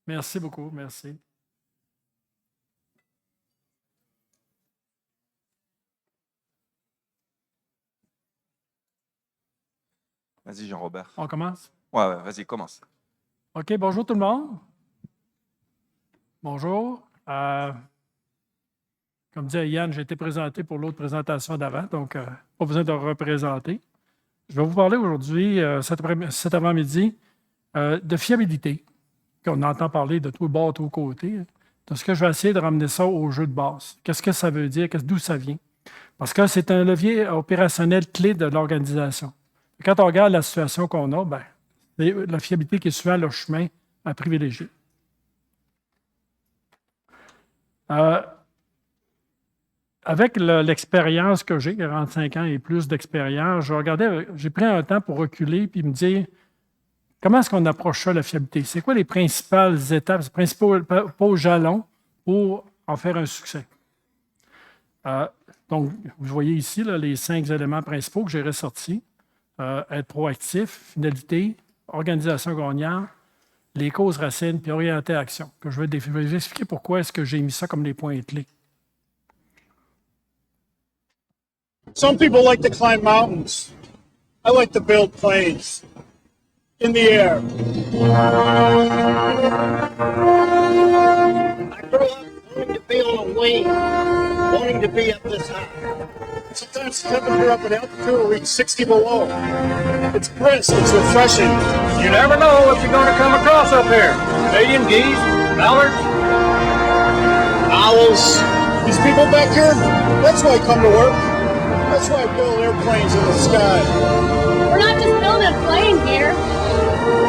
Merci beaucoup, merci. Vas-y, Jean-Robert. On commence? Ouais, vas-y, commence. OK, bonjour tout le monde. Bonjour. Comme disait Yann, j'ai été présenté pour l'autre présentation d'avant, donc pas besoin de représenter. Je vais vous parler aujourd'hui, cet avant-midi, de fiabilité, qu'on entend parler de tout bord, tous côtés. Donc, ce que je vais essayer de ramener ça au jeu de base. Qu'est-ce que ça veut dire? D'où ça vient? Parce que c'est un levier opérationnel clé de l'organisation. Quand on regarde la situation qu'on a, ben, c'est la fiabilité qui est souvent le chemin à privilégier. Avec l'expérience que j'ai, 45 ans et plus d'expérience, j'ai pris un temps pour reculer et me dire comment est-ce qu'on approche ça, la fiabilité? C'est quoi les principales étapes, les principaux jalons pour en faire un succès? Donc, vous voyez ici là, les 5 éléments principaux que j'ai ressortis. Être proactif, finalité, organisation gagnante, les causes racines, puis orienter à action. Que je vais vous expliquer pourquoi est-ce que j'ai mis ça comme les points clés. Some people like to climb mountains. I like to build planes in the air. I grew up wanting to be on a wing, wanting to be up this high. Sometimes the temperature up at altitude will reach 60 below. It's brisk, it's refreshing. You never know what you're going to come across up here. Canadian geese, mallards, owls. These people back here, that's why I come to work. That's why I build airplanes in the sky. We're not just building a plane here.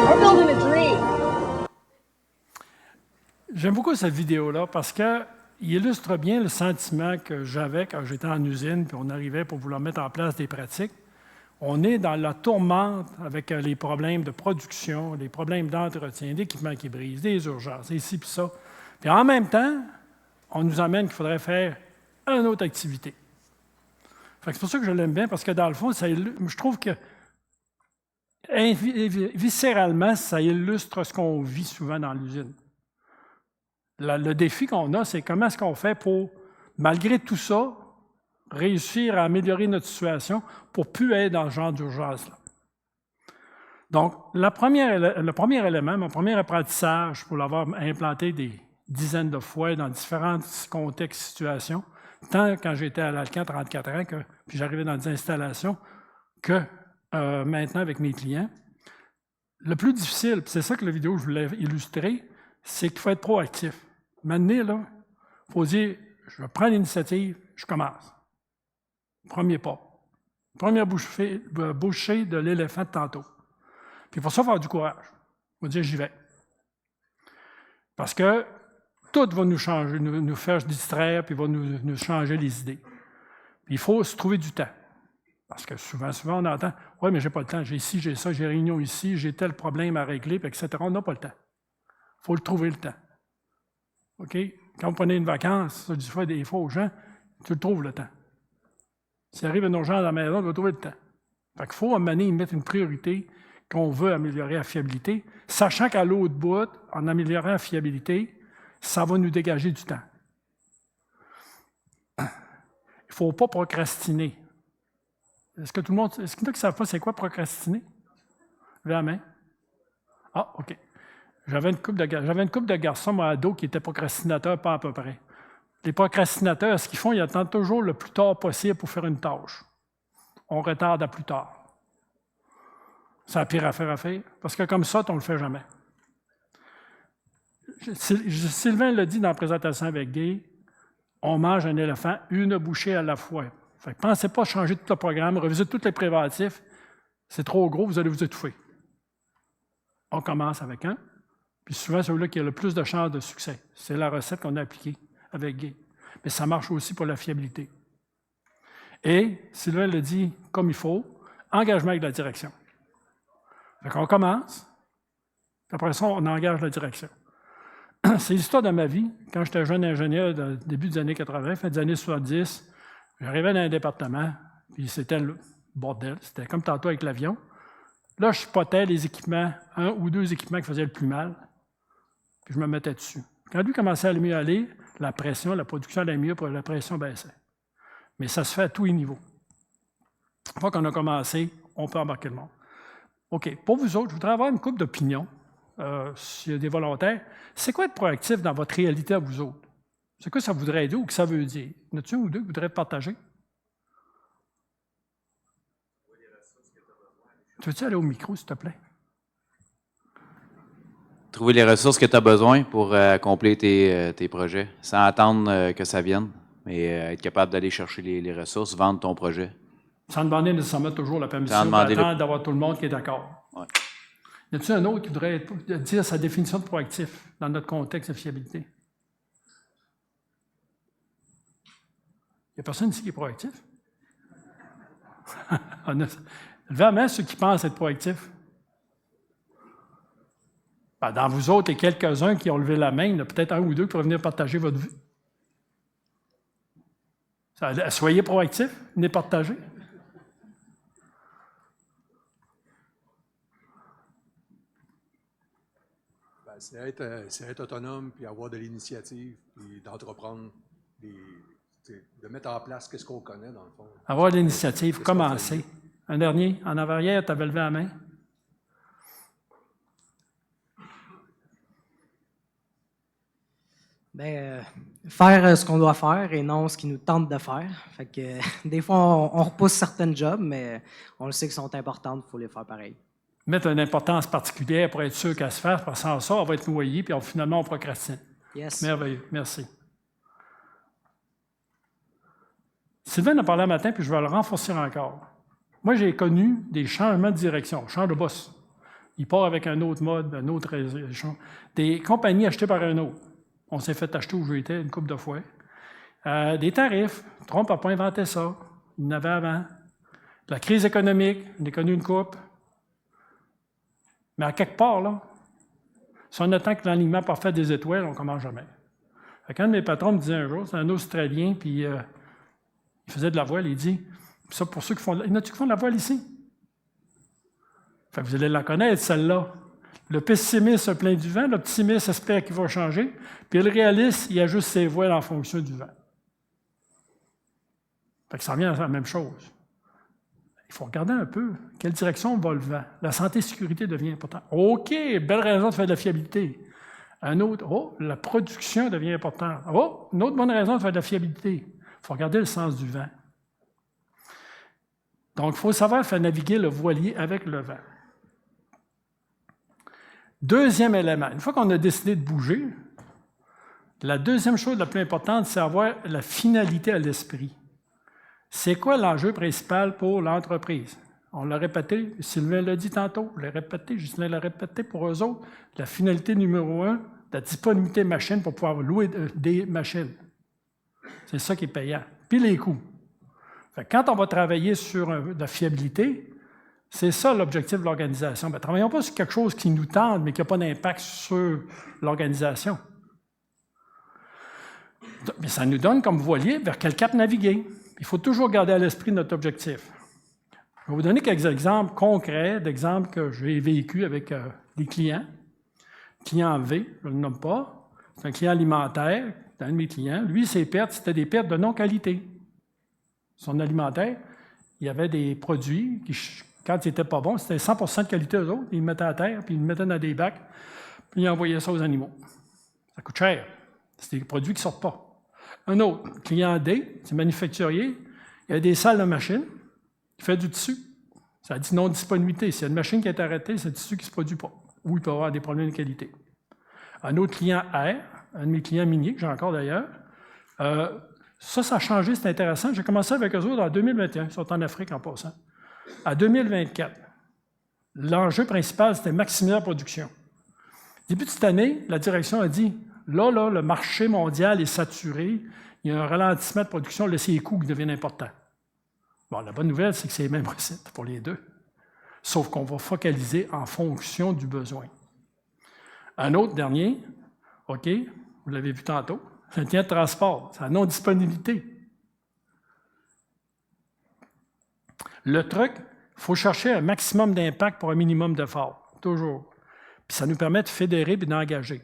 We're building a dream. J'aime beaucoup cette vidéo-là parce qu'il illustre bien le sentiment que j'avais quand j'étais en usine puis on arrivait pour vouloir mettre en place des pratiques. On est dans la tourmente avec les problèmes de production, les problèmes d'entretien, d'équipements qui brisent, des urgences, et ci puis ça. Puis en même temps, on nous amène qu'il faudrait faire une autre activité. C'est pour ça que je l'aime bien, parce que dans le fond, je trouve que viscéralement, ça illustre ce qu'on vit souvent dans l'usine. Le défi qu'on a, c'est comment est-ce qu'on fait pour, malgré tout ça, réussir à améliorer notre situation pour ne plus être dans ce genre d'urgence-là. Donc, le premier élément, mon premier apprentissage, pour l'avoir implanté des dizaines de fois dans différents contextes, situations, tant quand j'étais à l'Alcan, 34 ans, puis j'arrivais dans des installations, que maintenant avec mes clients. Le plus difficile, puis c'est ça que la vidéo je voulais illustrer, c'est qu'il faut être proactif. Maintenant, là, il faut dire, je prends l'initiative, je commence. Premier pas. Première bouchée de l'éléphant de tantôt. Puis pour ça, il faut avoir du courage. Il faut dire, j'y vais. Parce que tout va nous changer, nous faire distraire, puis va nous changer les idées. Puis il faut se trouver du temps. Parce que souvent, on entend « Oui, mais j'ai pas le temps, j'ai ci, j'ai ça, j'ai réunion ici, j'ai tel problème à régler, puis etc. » On n'a pas le temps. Il faut le trouver le temps. OK? Quand vous prenez une vacance, ça, des fois aux gens, tu le trouves le temps. S'il arrive une urgence à la maison, tu vas trouver le temps. Fait qu'il faut à un moment donné mettre une priorité qu'on veut améliorer la fiabilité, sachant qu'à l'autre bout, en améliorant la fiabilité, ça va nous dégager du temps. Il ne faut pas procrastiner. Est-ce qu'il y en a qui ne savent pas c'est quoi procrastiner? Levez la main. Ah, OK. J'avais une couple de garçons, moi, ados, qui étaient procrastinateurs, pas à peu près. Les procrastinateurs, ce qu'ils font, ils attendent toujours le plus tard possible pour faire une tâche. On retarde à plus tard. C'est la pire affaire à faire, parce que comme ça, on ne le fait jamais. Sylvain l'a dit dans la présentation avec Guy, on mange un éléphant une bouchée à la fois. Fait que pensez pas changer tout le programme, revisez tous les préventifs. C'est trop gros, vous allez vous étouffer. On commence avec un, puis souvent, celui-là qui a le plus de chances de succès. C'est la recette qu'on a appliquée avec Guy. Mais ça marche aussi pour la fiabilité. Et Sylvain le dit comme il faut, engagement avec la direction. Fait qu'on commence, puis après ça, on engage la direction. C'est l'histoire de ma vie. Quand j'étais jeune ingénieur, début des années 80, fin des années 70, j'arrivais dans un département, puis c'était le bordel. C'était comme tantôt avec l'avion. Là, je spotais les équipements, un ou deux équipements qui faisaient le plus mal. puis je me mettais dessus. Quand lui commençait à mieux aller, la production allait mieux, puis la pression baissait. Mais ça se fait à tous les niveaux. Une fois qu'on a commencé, on peut embarquer le monde. OK. Pour vous autres, je voudrais avoir une couple d'opinions, s'il y a des volontaires. C'est quoi être proactif dans votre réalité à vous autres? C'est quoi ça voudrait dire ou que ça veut dire? Y en a-t-il un ou deux que vous voudrez partager? Tu veux-tu aller au micro, s'il te plaît? Trouver les ressources que tu as besoin pour accomplir tes projets, sans attendre que ça vienne, mais être capable d'aller chercher les ressources, vendre ton projet. Sans demander nécessairement toujours la permission, d'attendre d'avoir tout le monde qui est d'accord. Ouais. Y a-t-il un autre qui voudrait dire sa définition de proactif dans notre contexte de fiabilité? Il n'y a personne ici qui est proactif? Levez la main ceux qui pensent être proactifs. Ben, dans vous autres et quelques-uns qui ont levé la main, il y en a peut-être un ou deux qui pourraient venir partager votre vue. Soyez proactifs, venez partager. C'est être autonome, puis avoir de l'initiative, puis d'entreprendre, de mettre en place ce qu'on connaît, dans le fond. Avoir l'initiative, commencer. Un dernier, en avant-arrière, tu avais levé la main. Bien, faire ce qu'on doit faire et non ce qui nous tente de faire. Fait que, des fois, on repousse certains jobs, mais on le sait qu'ils sont importants, il faut les faire pareil. Mettre une importance particulière pour être sûr qu'elle se fasse, parce que sans ça, on va être noyé, puis finalement, on procrastine. Yes. Merveilleux, merci. Sylvain a parlé un matin, puis je vais le renforcer encore. Moi, j'ai connu des changements de direction, change de boss. Il part avec un autre mode, un autre région. Des compagnies achetées par un autre. On s'est fait acheter où j'étais une couple de fois. Des tarifs. Trump n'a pas inventé ça. Il en avait avant. La crise économique, on a connu une coupe. Mais à quelque part, là, si on attend que l'alignement parfait des étoiles, on ne commence jamais. Quand un de mes patrons me disait un jour, c'est un Australien, puis il faisait de la voile, il dit, ça pour ceux qui font, il y en a-tu qui font de la voile ici? Fait que vous allez la connaître, celle-là. Le pessimiste se plaint du vent, l'optimiste espère qu'il va changer, puis le réaliste, il ajuste ses voiles en fonction du vent. Fait que ça revient à la même chose. Il faut regarder un peu quelle direction va le vent. La santé et la sécurité devient importante. OK, belle raison de faire de la fiabilité. Un autre, la production devient importante. Une autre bonne raison de faire de la fiabilité. Il faut regarder le sens du vent. Donc, il faut savoir faire naviguer le voilier avec le vent. Deuxième élément, une fois qu'on a décidé de bouger, la deuxième chose la plus importante, c'est avoir la finalité à l'esprit. C'est quoi l'enjeu principal pour l'entreprise? On l'a répété, Sylvain l'a dit tantôt, je l'ai répété, Justin l'a répété pour eux autres. La finalité numéro 1, la disponibilité de machines pour pouvoir louer des machines. C'est ça qui est payant. Puis les coûts. Fait que quand on va travailler sur la fiabilité, c'est ça l'objectif de l'organisation. Ne travaillons pas sur quelque chose qui nous tente, mais qui n'a pas d'impact sur l'organisation. Mais ça nous donne comme voilier vers quel cap naviguer. Il faut toujours garder à l'esprit notre objectif. Je vais vous donner quelques exemples concrets, d'exemples que j'ai vécu avec des clients. Client V, je ne le nomme pas, c'est un client alimentaire, c'est un de mes clients. Lui, ses pertes, c'était des pertes de non-qualité. Son alimentaire, il y avait des produits qui, quand ils n'étaient pas bons, c'était 100% de qualité eux autres. Ils le mettaient à terre, puis ils le mettaient dans des bacs, puis ils envoyaient ça aux animaux. Ça coûte cher. C'est des produits qui ne sortent pas. Un autre, client D, c'est manufacturier, il y a des salles de machines, il fait du tissu. Ça dit non-disponibilité. S'il y a une machine qui est arrêtée, c'est le tissu qui ne se produit pas. Ou il peut avoir des problèmes de qualité. Un autre client R, un de mes clients miniers, que j'ai encore d'ailleurs, ça a changé, c'est intéressant. J'ai commencé avec eux autres en 2021, ils sont en Afrique en passant. À 2024, l'enjeu principal, c'était maximiser la production. Début de cette année, la direction a dit, là, le marché mondial est saturé, il y a un ralentissement de production, là, c'est les coûts qui deviennent importants. Bon, la bonne nouvelle, c'est que c'est les mêmes recettes pour les deux, sauf qu'on va focaliser en fonction du besoin. Un autre dernier, OK, vous l'avez vu tantôt, c'est un client de transport, c'est la non-disponibilité. Le truc, il faut chercher un maximum d'impact pour un minimum d'effort, toujours. Puis ça nous permet de fédérer et d'engager.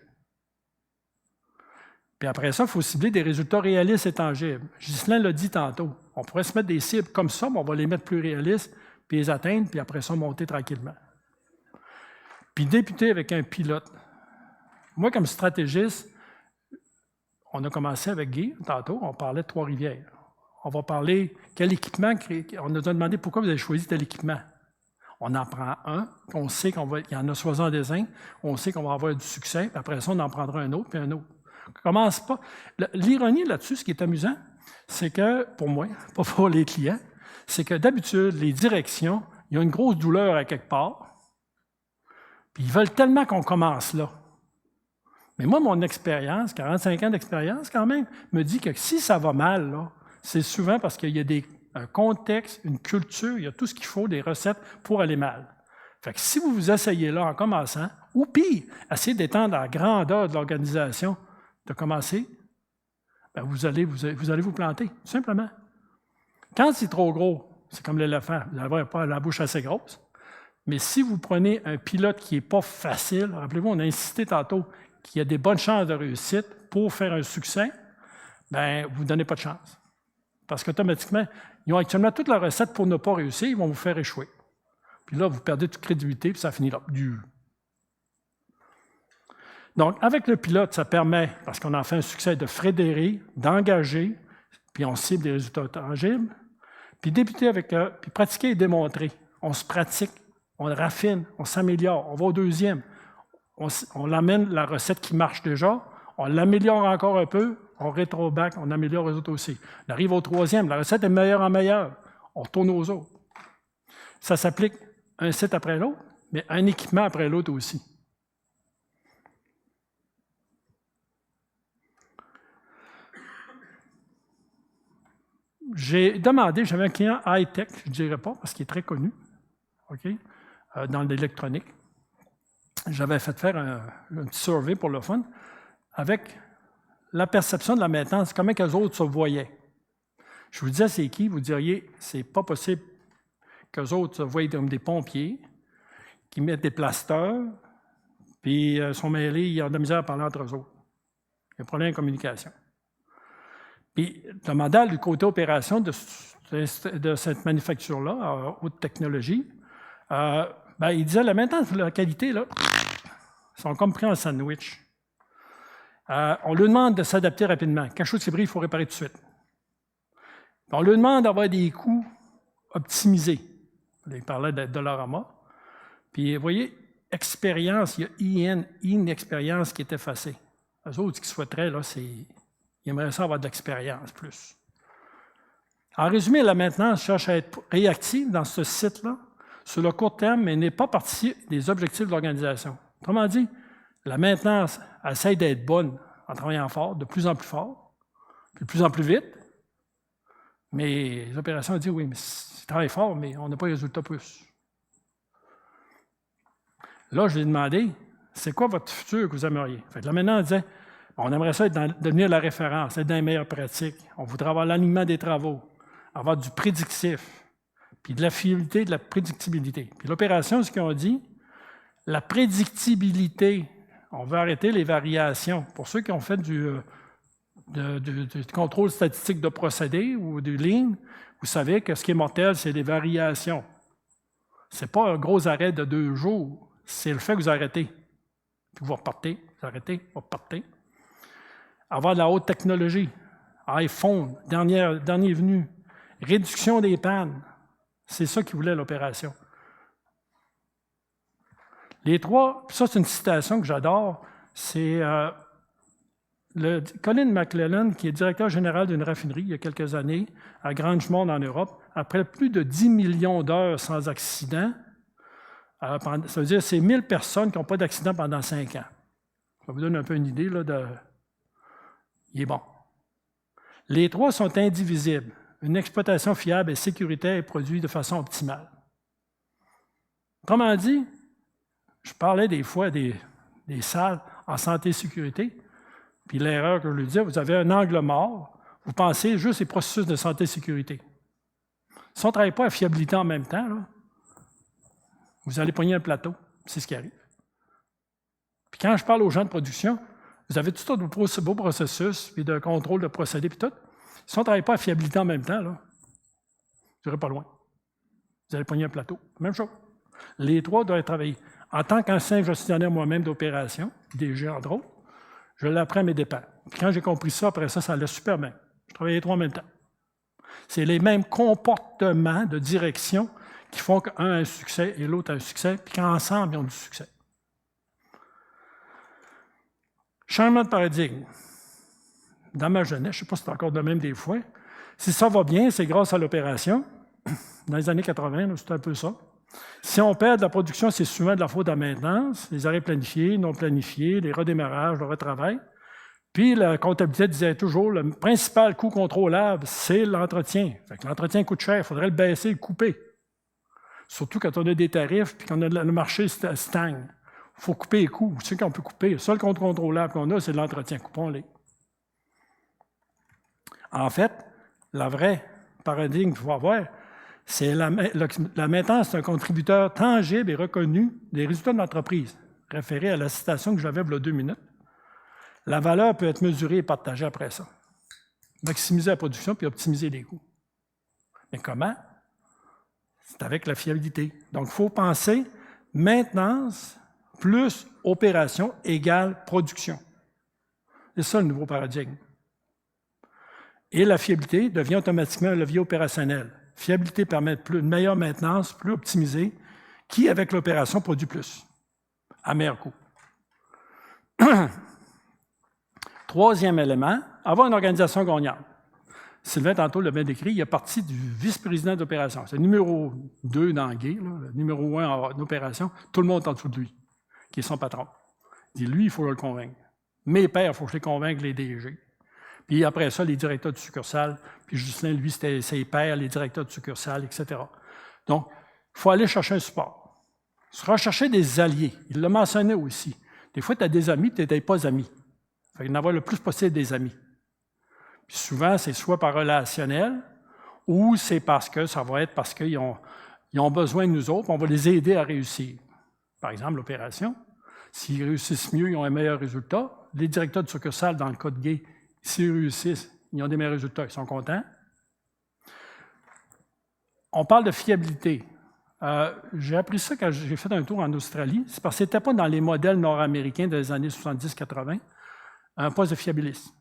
Puis après ça, il faut cibler des résultats réalistes et tangibles. Ghislain l'a dit tantôt. On pourrait se mettre des cibles comme ça, mais on va les mettre plus réalistes, puis les atteindre, puis après ça, monter tranquillement. Puis débuter avec un pilote. Moi, comme stratégiste, on a commencé avec Guy, tantôt, on parlait de Trois-Rivières. On va parler quel équipement, on nous a demandé pourquoi vous avez choisi tel équipement. On en prend un, on sait qu'il y en a 60 dessins, on sait qu'on va avoir du succès, puis après ça, on en prendra un autre, puis un autre. Commence pas. L'ironie là-dessus, ce qui est amusant, c'est que, pour moi, pas pour les clients, c'est que d'habitude, les directions, il y a une grosse douleur à quelque part, puis ils veulent tellement qu'on commence là. Mais moi, mon expérience, 45 ans d'expérience quand même, me dit que si ça va mal, là, c'est souvent parce qu'il y a un contexte, une culture, il y a tout ce qu'il faut, des recettes pour aller mal. Fait que si vous vous asseyez là en commençant, ou pire, essayez d'étendre la grandeur de l'organisation, de commencer, bien vous allez vous planter, tout simplement. Quand c'est trop gros, c'est comme l'éléphant, vous n'avez pas la bouche assez grosse. Mais si vous prenez un pilote qui n'est pas facile, rappelez-vous, on a insisté tantôt qu'il y a des bonnes chances de réussite pour faire un succès, bien, vous ne donnez pas de chance. Parce qu'automatiquement, ils ont actuellement toute la recette pour ne pas réussir, ils vont vous faire échouer. Puis là, vous perdez toute crédibilité, puis ça finit là. Donc, avec le pilote, ça permet, parce qu'on en fait un succès, de fédérer, d'engager, puis on cible des résultats tangibles, puis débuter avec puis pratiquer et démontrer. On se pratique, on raffine, on s'améliore, on va au deuxième. On l'amène la recette qui marche déjà, on l'améliore encore un peu, on rétro-back, on améliore les autres aussi. On arrive au troisième, la recette est meilleure en meilleure, on retourne aux autres. Ça s'applique un site après l'autre, mais un équipement après l'autre aussi. J'ai demandé, j'avais un client high-tech, je ne dirais pas, parce qu'il est très connu, okay, dans l'électronique. J'avais fait faire un petit survey pour le fun, avec la perception de la maintenance, comment les autres se voyaient. Je vous disais, c'est qui? Vous diriez, c'est pas possible qu'eux autres se voient comme des pompiers, qui mettent des plasteurs, puis sont mêlés, ils ont de la misère à parler entre eux autres. Il y a un problème de communication. Puis, le modèle du côté opération de cette manufacture-là, à haute technologie, il disait la maintenance de la qualité, là, ils sont comme pris en sandwich. On lui demande de s'adapter rapidement. Quelque chose qui brille, il faut réparer tout de suite. Puis on lui demande d'avoir des coûts optimisés. Il parlait de Dollarama. Puis, vous voyez, expérience, il y a inexpérience qui est effacée. Eux autres, ce qu'ils souhaiteraient, là, c'est... Ils aimeraient ça avoir de l'expérience plus. En résumé, la maintenance cherche à être réactive dans ce site-là, sur le court terme, mais n'est pas partie des objectifs de l'organisation. Autrement dit, la maintenance essaie d'être bonne en travaillant fort, de plus en plus fort, puis de plus en plus vite, mais les opérations disent oui, mais ils travaillent fort, mais on n'a pas de résultat plus. Là, je lui ai demandé, c'est quoi votre futur que vous aimeriez? Fait que là, maintenant, on disait, on aimerait ça devenir la référence, être dans les meilleures pratiques. On voudrait avoir l'alignement des travaux, avoir du prédictif, puis de la fiabilité, de la prédictibilité. Puis l'opération, ce qu'ils ont dit, la prédictibilité, on veut arrêter les variations. Pour ceux qui ont fait du contrôle statistique de procédé ou du lean, vous savez que ce qui est mortel, c'est les variations. Ce n'est pas un gros arrêt de 2 jours, c'est le fait que vous arrêtez. Puis vous repartez, vous arrêtez, vous repartez. Avoir de la haute technologie, iPhone, dernier venu, réduction des pannes, c'est ça qui voulait l'opération. Les trois, ça c'est une citation que j'adore, c'est Colin McClellan, qui est directeur général d'une raffinerie il y a quelques années, à Grangemont en Europe, après plus de 10 millions d'heures sans accident, ça veut dire que c'est 1000 personnes qui n'ont pas d'accident pendant 5 ans. Ça vous donne un peu une idée là, de... Il est bon. Les trois sont indivisibles. Une exploitation fiable et sécuritaire est produite de façon optimale. Autrement dit, je parlais des fois des salles en santé et sécurité, puis l'erreur que je lui disais, vous avez un angle mort, vous pensez juste les processus de santé et sécurité. Si on ne travaille pas à fiabilité en même temps, là, vous allez pogner un plateau, c'est ce qui arrive. Puis quand je parle aux gens de production, Vous avez tout ça de beaux processus, puis de contrôle de procédés, puis tout. Si on ne travaille pas à fiabilité en même temps, là, vous n'irez pas loin. Vous allez pogner un plateau. Même chose. Les trois doivent travailler. En tant qu'ancien gestionnaire moi-même d'opération, DG entre autres, je l'apprends à mes dépens. Puis quand j'ai compris ça, après ça allait super bien. Je travaillais les trois en même temps. C'est les mêmes comportements de direction qui font qu'un a un succès et l'autre a un succès, puis qu'ensemble, ils ont du succès. Changement de paradigme. Dans ma jeunesse, je ne sais pas si c'est encore de même des fois, si ça va bien, c'est grâce à l'opération. Dans les années 80, c'était un peu ça. Si on perd de la production, c'est souvent de la faute à la maintenance, les arrêts planifiés, non planifiés, les redémarrages, le retravail. Puis la comptabilité disait toujours, le principal coût contrôlable, c'est l'entretien. Fait que l'entretien coûte cher, il faudrait le baisser, le couper. Surtout quand on a des tarifs puis quand le marché stagne. Il faut couper les coûts. C'est qu'on peut couper. Le seul compte contrôlable qu'on a, c'est l'entretien. Coupons-les. En fait, la vraie paradigme qu'il faut avoir, c'est la maintenance, c'est un contributeur tangible et reconnu des résultats de l'entreprise. Référé à la citation que j'avais il y a 2 minutes. La valeur peut être mesurée et partagée après ça. Maximiser la production puis optimiser les coûts. Mais comment? C'est avec la fiabilité. Donc, il faut penser maintenance plus opération égale production. C'est ça le nouveau paradigme. Et la fiabilité devient automatiquement un levier opérationnel. Fiabilité permet une meilleure maintenance, plus optimisée, qui, avec l'opération, produit plus, à meilleur coût. Troisième élément, avoir une organisation gagnante. Sylvain, tantôt, l'a bien décrit, il est parti du vice-président d'opération. C'est le numéro 2 dans le GAY, le numéro 1 en opération, tout le monde est en dessous de lui, qui est son patron. Il dit, lui, il faut le convaincre. Mes pairs, il faut que je les convainque, les DG. Puis après ça, les directeurs de succursale, puis Justin, lui, c'était ses pairs, les directeurs de succursale, etc. Donc, il faut aller chercher un support. Rechercher des alliés. Il l'a mentionné aussi. Des fois, tu as des amis, tu n'étais pas amis. Il faut en avoir le plus possible des amis. Puis souvent, c'est soit par relationnel, ou c'est parce qu'ils ont besoin de nous autres, on va les aider à réussir. Par exemple, l'opération. S'ils réussissent mieux, ils ont un meilleur résultat. Les directeurs de succursale, dans le cas de GAY, s'ils réussissent, ils ont des meilleurs résultats, ils sont contents. On parle de fiabilité. J'ai appris ça quand j'ai fait un tour en Australie. C'est parce que ce n'était pas dans les modèles nord-américains des années 70-80, un poste de fiabiliste.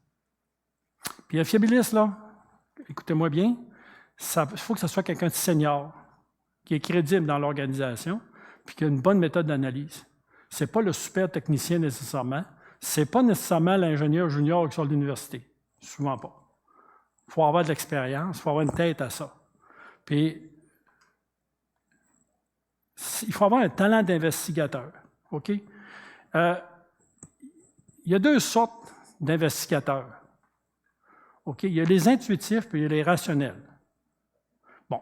Puis un fiabiliste, là, écoutez-moi bien, il faut que ce soit quelqu'un de senior, qui est crédible dans l'organisation, puis qui a une bonne méthode d'analyse. Ce n'est pas le super technicien nécessairement. Ce n'est pas nécessairement l'ingénieur junior qui sort de l'université. Souvent pas. Il faut avoir de l'expérience, il faut avoir une tête à ça. Puis, il faut avoir un talent d'investigateur. OK? Il y a 2 sortes d'investigateurs. OK? Il y a les intuitifs puis il y a les rationnels. Bon.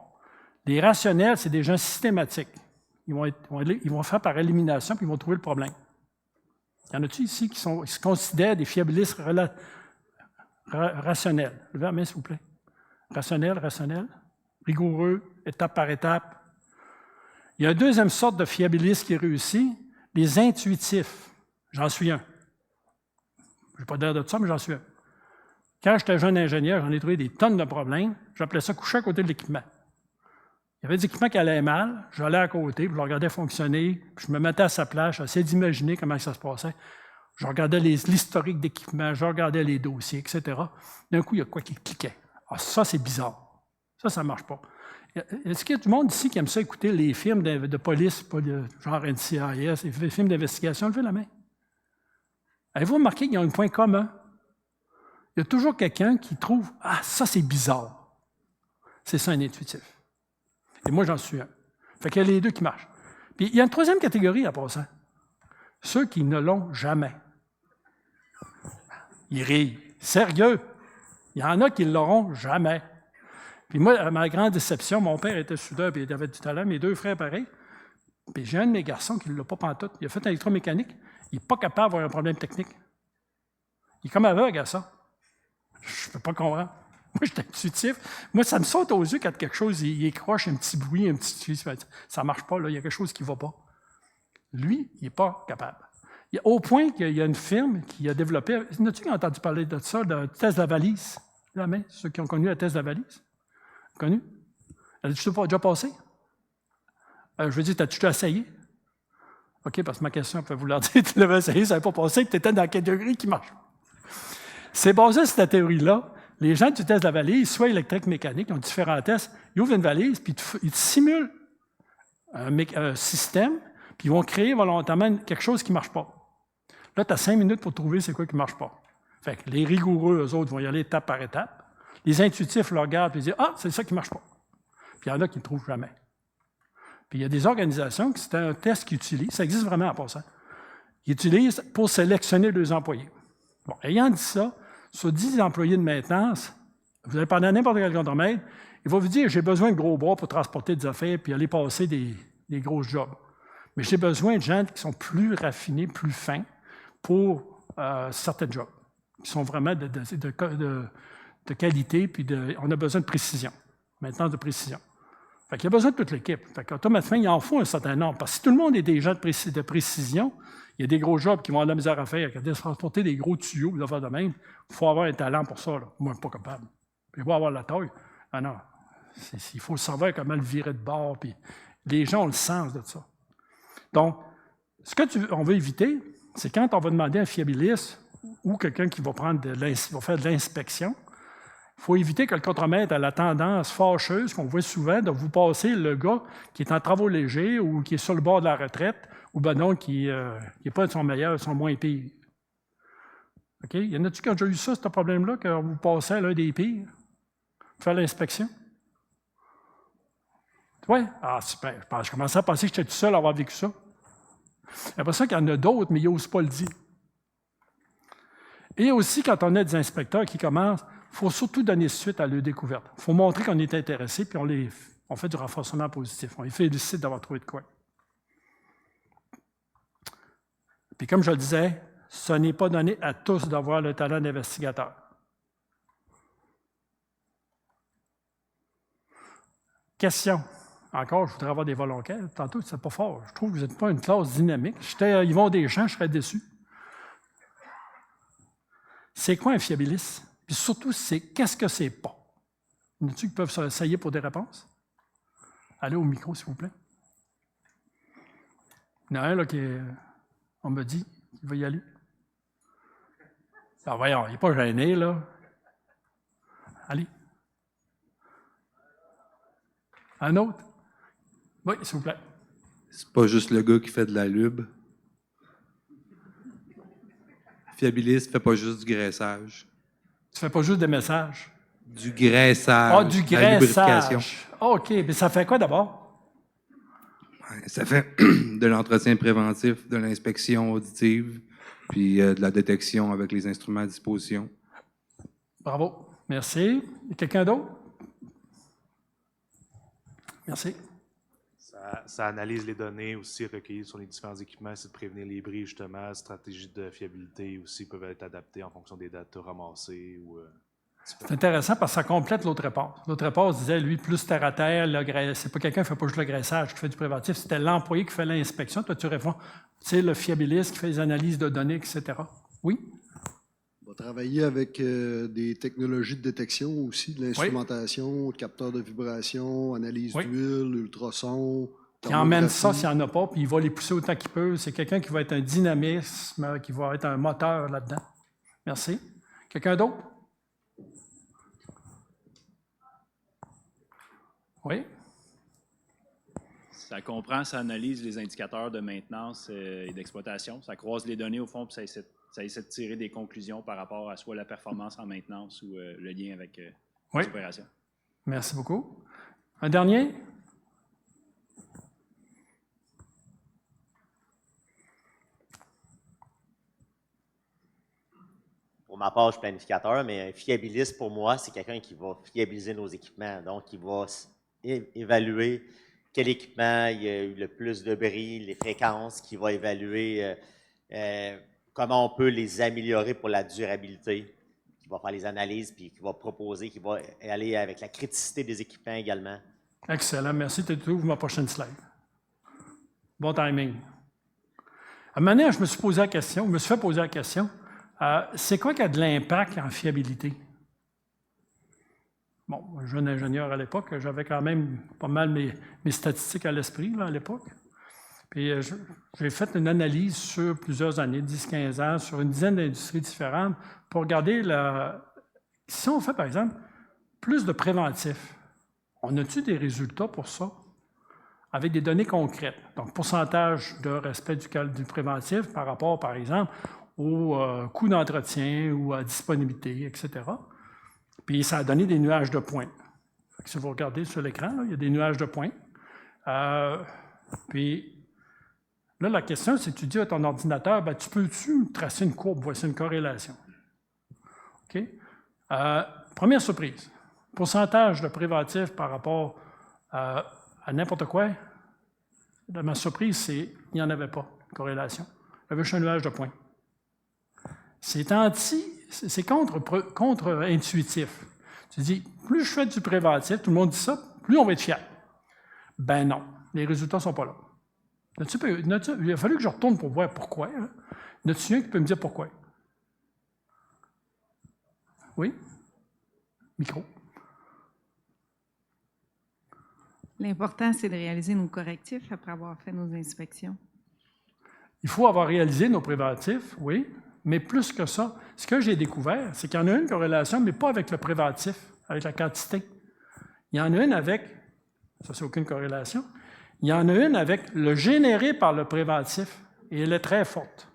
Les rationnels, c'est des gens systématiques. Ils vont faire par élimination puis ils vont trouver le problème. Y en a-t-il ici qui se considèrent des fiabilistes rationnels? Levez la main, s'il vous plaît. Rationnel. Rigoureux, étape par étape. Il y a une deuxième sorte de fiabiliste qui réussit, les intuitifs. J'en suis un. Je n'ai pas d'air de ça, mais j'en suis un. Quand j'étais jeune ingénieur, j'en ai trouvé des tonnes de problèmes. J'appelais ça coucher à côté de l'équipement. Il y avait des équipements qui allaient mal, j'allais à côté, puis je le regardais fonctionner, puis je me mettais à sa place, j'essayais d'imaginer comment ça se passait. Je regardais l'historique d'équipement, je regardais les dossiers, etc. D'un coup, il y a quoi qui cliquait. Ah, ça, c'est bizarre. Ça ne marche pas. Est-ce qu'il y a du monde ici qui aime ça écouter les films de police, genre NCIS, les films d'investigation? Levez la main. Avez-vous remarqué qu'ils ont un point commun? Il y a toujours quelqu'un qui trouve « Ah, ça, c'est bizarre. » C'est ça, un intuitif. Et moi, j'en suis un. Fait qu'il y a les deux qui marchent. Puis, il y a une troisième catégorie, à passant. Ceux qui ne l'ont jamais. Ils rient. Sérieux. Il y en a qui ne l'auront jamais. Puis moi, à ma grande déception, mon père était soudeur, puis il avait du talent, mes 2 frères pareils. Puis j'ai un de mes garçons qui ne l'a pas pantoute. Il a fait un électromécanique. Il n'est pas capable d'avoir un problème technique. Il est comme aveugle à ça. Je ne peux pas comprendre. Moi, je suis intuitif. Moi, ça me saute aux yeux quand quelque chose, il écroche un petit bruit, un petit... Ça ne marche pas, là, il y a quelque chose qui ne va pas. Lui, il n'est pas capable. Au point qu'il y a une firme qui a développé... N'as-tu entendu parler de ça, de test de la valise? La main, ceux qui ont connu le test de la valise? Connu? As-tu déjà passé? Je veux dire, t'as-tu déjà essayé? OK, parce que ma question peut vouloir dire que tu l'avais essayé, ça n'avait pas passé, que tu étais dans la catégorie qui marche. C'est basé sur cette théorie-là. Les gens du test de la valise, soit électrique, mécanique, ils ont différents tests, ils ouvrent une valise, puis ils te simulent un système, puis ils vont créer volontairement quelque chose qui ne marche pas. Là, tu as 5 minutes pour trouver c'est quoi qui ne marche pas. Fait que les rigoureux, eux autres, vont y aller étape par étape. Les intuitifs le regardent et disent « Ah, c'est ça qui ne marche pas. » Puis il y en a qui ne trouvent jamais. Puis il y a des organisations qui, c'est un test qu'ils utilisent, ça existe vraiment en passant, ils utilisent pour sélectionner leurs employés. Bon, ayant dit ça, sur 10 employés de maintenance, vous allez parler à n'importe quel contremaître, il va vous dire « J'ai besoin de gros bras pour transporter des affaires puis aller passer des gros jobs. Mais j'ai besoin de gens qui sont plus raffinés, plus fins pour certains jobs, qui sont vraiment de qualité, puis on a besoin de précision, maintenance de précision. Fait qu'il y a besoin de toute l'équipe. Fait qu'automatiquement, il en faut un certain nombre. Parce que si tout le monde est des gens de précision, il y a des gros jobs qui vont avoir de la misère à faire, qui vont transporter des gros tuyaux, des affaires de même. Il faut avoir un talent pour ça. Là. Moi, je ne suis pas capable. Il faut avoir la taille. Ah non. Il faut savoir comment le virer de bord. Puis les gens ont le sens de ça. Donc, ce qu'on veut éviter, c'est quand on va demander un fiabiliste ou quelqu'un qui va faire de l'inspection, il faut éviter que le contremaître ait la tendance fâcheuse qu'on voit souvent de vous passer le gars qui est en travaux légers ou qui est sur le bord de la retraite ou ben non, qui n'est pas de son meilleur, son moins pire. OK? Y en a-tu qui ont déjà eu ça, ce problème-là, que vous passez à l'un des pires pour faire l'inspection? Oui? Ah, super. Je commençais à penser que j'étais tout seul à avoir vécu ça. Après ça, qu'il y en a d'autres, mais ils n'osent pas le dire. Et aussi, quand on a des inspecteurs qui commencent, il faut surtout donner suite à leur découverte. Il faut montrer qu'on est intéressé, puis on fait du renforcement positif. On les félicite d'avoir trouvé de quoi. Puis comme je le disais, ce n'est pas donné à tous d'avoir le talent d'investigateur. Question. Encore, je voudrais avoir des volontaires. Tantôt, c'est pas fort. Je trouve que vous n'êtes pas une classe dynamique. Yvon Deschamps, je serais déçu. C'est quoi un fiabiliste? Puis surtout, qu'est-ce que c'est pas? Y en a-t-il qui peuvent s'essayer pour des réponses? Allez au micro, s'il vous plaît. Il y en a un là, on me dit qu'il va y aller. Alors voyons, il n'est pas gêné, là. Allez. Un autre? Oui, s'il vous plaît. C'est pas juste le gars qui fait de la lube. Fiabiliste fait pas juste du graissage. Tu fais pas juste des messages? Du graissage. Ah, du graissage. OK, mais ça fait quoi d'abord? Ça fait de l'entretien préventif, de l'inspection auditive, puis de la détection avec les instruments à disposition. Bravo. Merci. Quelqu'un d'autre? Merci. Ça analyse les données aussi recueillies sur les différents équipements, c'est de prévenir les bris, justement. Stratégies de fiabilité aussi peuvent être adaptées en fonction des datas ramassées. C'est intéressant parce que ça complète l'autre réponse. L'autre réponse disait, lui, plus terre à terre, c'est pas quelqu'un qui fait pas juste le graissage, qui fait du préventif, c'était l'employé qui fait l'inspection. Toi, tu réponds, c'est le fiabiliste qui fait les analyses de données, etc. Oui? On va travailler avec des technologies de détection aussi, de l'instrumentation, capteurs de vibration, analyse d'huile, ultrasons. Qui emmène ça s'il n'y en a pas, puis il va les pousser autant qu'il peut. C'est quelqu'un qui va être un dynamisme, qui va être un moteur là-dedans. Merci. Quelqu'un d'autre? Oui? Ça comprend, ça analyse les indicateurs de maintenance et d'exploitation. Ça croise les données au fond, puis ça essaie de tirer des conclusions par rapport à soit la performance en maintenance ou le lien avec les opérations. Merci beaucoup. Un dernier? Pour ma part, je suis planificateur, mais un fiabiliste, pour moi, c'est quelqu'un qui va fiabiliser nos équipements. Donc, il va évaluer quel équipement il y a eu le plus de bris, les fréquences, qui va évaluer comment on peut les améliorer pour la durabilité, qui va faire les analyses, puis qui va proposer, qui va aller avec la criticité des équipements également. Excellent. Merci. Tu ouvres ma prochaine slide. Bon timing. À un moment donné, je me suis fait poser la question, c'est quoi qui a de l'impact en fiabilité? Bon, jeune ingénieur à l'époque, j'avais quand même pas mal mes statistiques à l'esprit là, à l'époque. Puis j'ai fait une analyse sur plusieurs années, 10-15 ans, sur une dizaine d'industries différentes pour regarder si on fait, par exemple, plus de préventif, on a-tu des résultats pour ça? Avec des données concrètes. Donc, pourcentage de respect du préventif par rapport, par exemple, au coût d'entretien ou à disponibilité, etc. Puis, ça a donné des nuages de points. Si vous regardez sur l'écran, il y a des nuages de points. Puis, là, la question, c'est que tu dis à ton ordinateur, ben, tu peux-tu tracer une courbe, voici une corrélation. OK? Première surprise. Pourcentage de préventif par rapport à n'importe quoi. Ma surprise, c'est qu'il n'y en avait pas de corrélation. Il y avait juste un nuage de points. C'est contre-intuitif. Tu dis, plus je fais du préventif, tout le monde dit ça, plus on va être fier. Ben non, les résultats ne sont pas là. Il a fallu que je retourne pour voir pourquoi. Hein? N'as-tu un qui peut me dire pourquoi? Oui? Micro. L'important, c'est de réaliser nos correctifs après avoir fait nos inspections. Il faut avoir réalisé nos préventifs, oui, mais plus que ça, ce que j'ai découvert, c'est qu'il y en a une corrélation, mais pas avec le préventif, avec la quantité. Il y en a une avec, ça c'est aucune corrélation, il y en a une avec le généré par le préventif, et elle est très forte.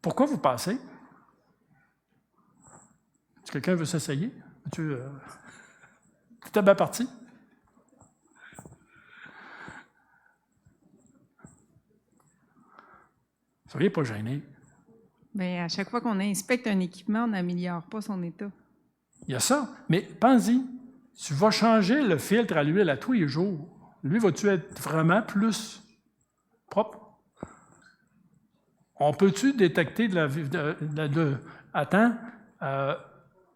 Pourquoi vous pensez? Est-ce que quelqu'un veut s'essayer? Tu es bien parti? Soyez pas gênés. Bien, à chaque fois qu'on inspecte un équipement, on n'améliore pas son état. Il y a ça, mais pense-y, tu vas changer le filtre à l'huile à tous les jours. Lui, va-tu être vraiment plus propre? On peut-tu détecter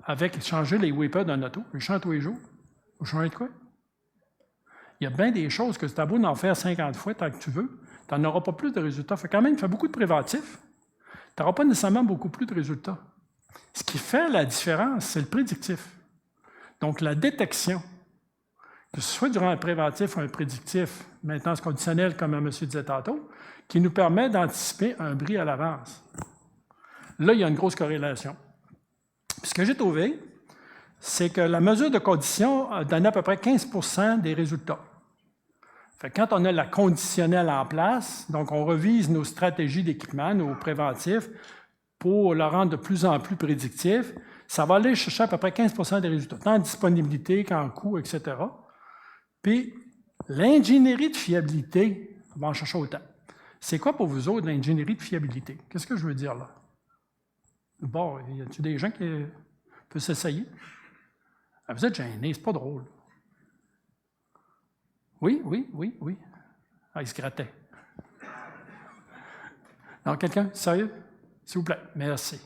avec changer les wipers d'un auto? Je change tous les jours. Vous changez de quoi? Il y a bien des choses que tu as beau d'en faire 50 fois tant que tu veux, tu n'en auras pas plus de résultats. Fait quand même, fais beaucoup de préventifs, tu n'auras pas nécessairement beaucoup plus de résultats. Ce qui fait la différence, c'est le prédictif. Donc, la détection, que ce soit durant un préventif ou un prédictif, maintenance conditionnelle, comme M. disait tantôt, qui nous permet d'anticiper un bris à l'avance. Là, il y a une grosse corrélation. Puis ce que j'ai trouvé, c'est que la mesure de condition donne à peu près 15 des résultats. Fait que quand on a la conditionnelle en place, donc on revise nos stratégies d'équipement, nos préventifs, pour le rendre de plus en plus prédictif, ça va aller chercher à peu près 15 des résultats, tant en disponibilité qu'en coût, etc. Puis, l'ingénierie de fiabilité, on va en chercher autant. C'est quoi pour vous autres l'ingénierie de fiabilité? Qu'est-ce que je veux dire là? Bon, y a-t-il des gens qui peuvent s'essayer? Ah, vous êtes gênés, c'est pas drôle. Oui. Ah, il se grattait. Non, quelqu'un? Sérieux? S'il vous plaît. Merci.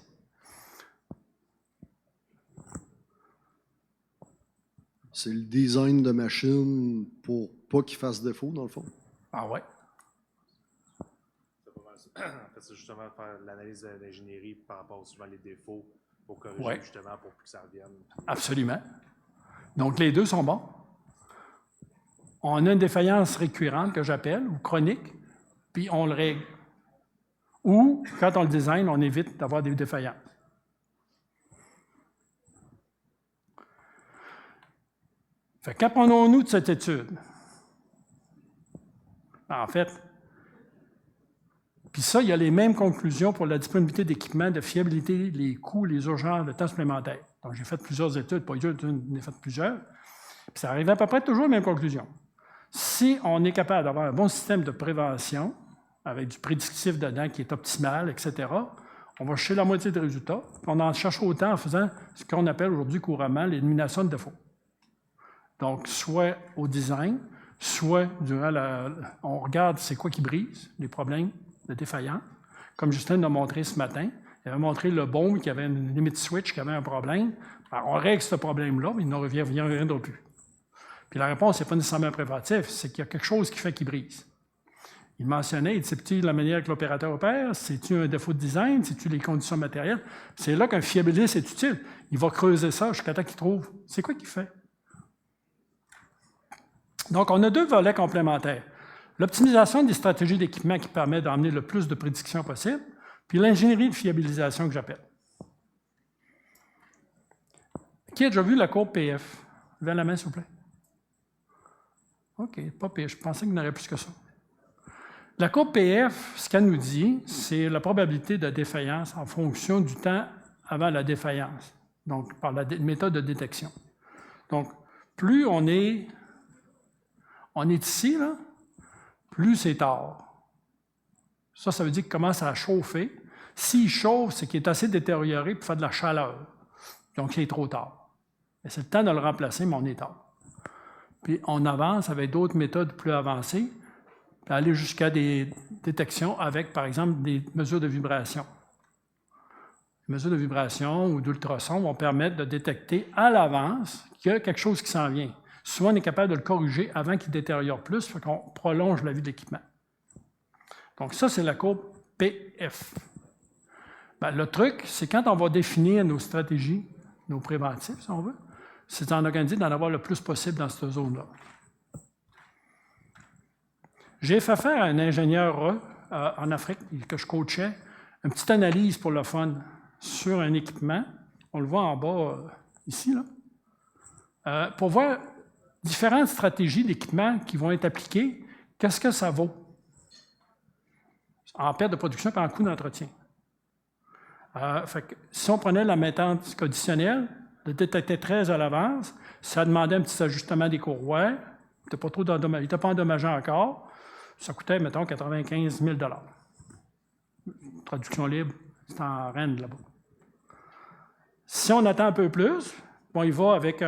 C'est le design de machine pour pas qu'il fasse défaut, dans le fond. Ah ouais? En fait, c'est justement faire l'analyse d'ingénierie par rapport souvent les défauts pour corriger justement pour que ça revienne. Absolument. Donc, les deux sont bons. On a une défaillance récurrente que j'appelle, ou chronique, puis on le règle. Ou, quand on le design, on évite d'avoir des défaillances. Fait qu'apprenons-nous de cette étude? En fait, puis ça, il y a les mêmes conclusions pour la disponibilité d'équipements, de fiabilité, les coûts, les urgences, le temps supplémentaire. Donc, j'ai fait plusieurs études, pas une, j'en ai fait plusieurs. Puis ça arrive à peu près toujours aux mêmes conclusions. Si on est capable d'avoir un bon système de prévention, avec du prédictif dedans qui est optimal, etc., on va chercher la moitié des résultats, puis on en cherche autant en faisant ce qu'on appelle aujourd'hui couramment l'élimination de défauts. Donc, soit au design, soit durant on regarde c'est quoi qui brise, les problèmes de défaillance. Comme Justin l'a montré ce matin, il avait montré le bombe qui avait une limit switch, qui avait un problème. Alors, on règle ce problème-là, mais il ne reviendra plus. Puis la réponse, ce n'est pas nécessairement un préventif, c'est qu'il y a quelque chose qui fait qu'il brise. Il mentionnait, c'est-tu la manière que l'opérateur opère? C'est-tu un défaut de design? C'est-tu les conditions matérielles? C'est là qu'un fiabiliste est utile. Il va creuser ça jusqu'à temps qu'il trouve. C'est quoi qu'il fait? Donc, on a 2 volets complémentaires. L'optimisation des stratégies d'équipement qui permet d'emmener le plus de prédictions possible, puis l'ingénierie de fiabilisation que j'appelle. Qui a déjà vu la courbe PF? Levez la main, s'il vous plaît. OK, pas pire. Je pensais qu'il y en aurait plus que ça. La courbe PF, ce qu'elle nous dit, c'est la probabilité de défaillance en fonction du temps avant la défaillance, donc par la méthode de détection. Donc, plus on est ici, là, plus c'est tard. Ça veut dire qu'il commence à chauffer. S'il chauffe, c'est qu'il est assez détérioré pour faire de la chaleur. Donc, c'est trop tard. Et c'est le temps de le remplacer, mais on est tard. Puis, on avance avec d'autres méthodes plus avancées, puis aller jusqu'à des détections avec, par exemple, des mesures de vibration. Les mesures de vibration ou d'ultrasons vont permettre de détecter à l'avance qu'il y a quelque chose qui s'en vient. Souvent, on est capable de le corriger avant qu'il détériore plus, fait qu'on prolonge la vie de l'équipement. Donc, ça, c'est la courbe PF. Bien, le truc, c'est quand on va définir nos stratégies, nos préventifs, si on veut, c'est d'en organiser, d'en avoir le plus possible dans cette zone-là. J'ai fait faire à un ingénieur en Afrique que je coachais une petite analyse pour le fun sur un équipement. On le voit en bas ici, là. Pour voir différentes stratégies d'équipement qui vont être appliquées, qu'est-ce que ça vaut en perte de production et en coût d'entretien. Si on prenait la méthode conditionnelle, le détecter très à l'avance, ça demandait un petit ajustement des courroies, il n'était pas endommagé encore, ça coûtait, mettons, 95 000 $. Traduction libre, c'est en rand là-bas. Si on attend un peu plus, bon, il va avec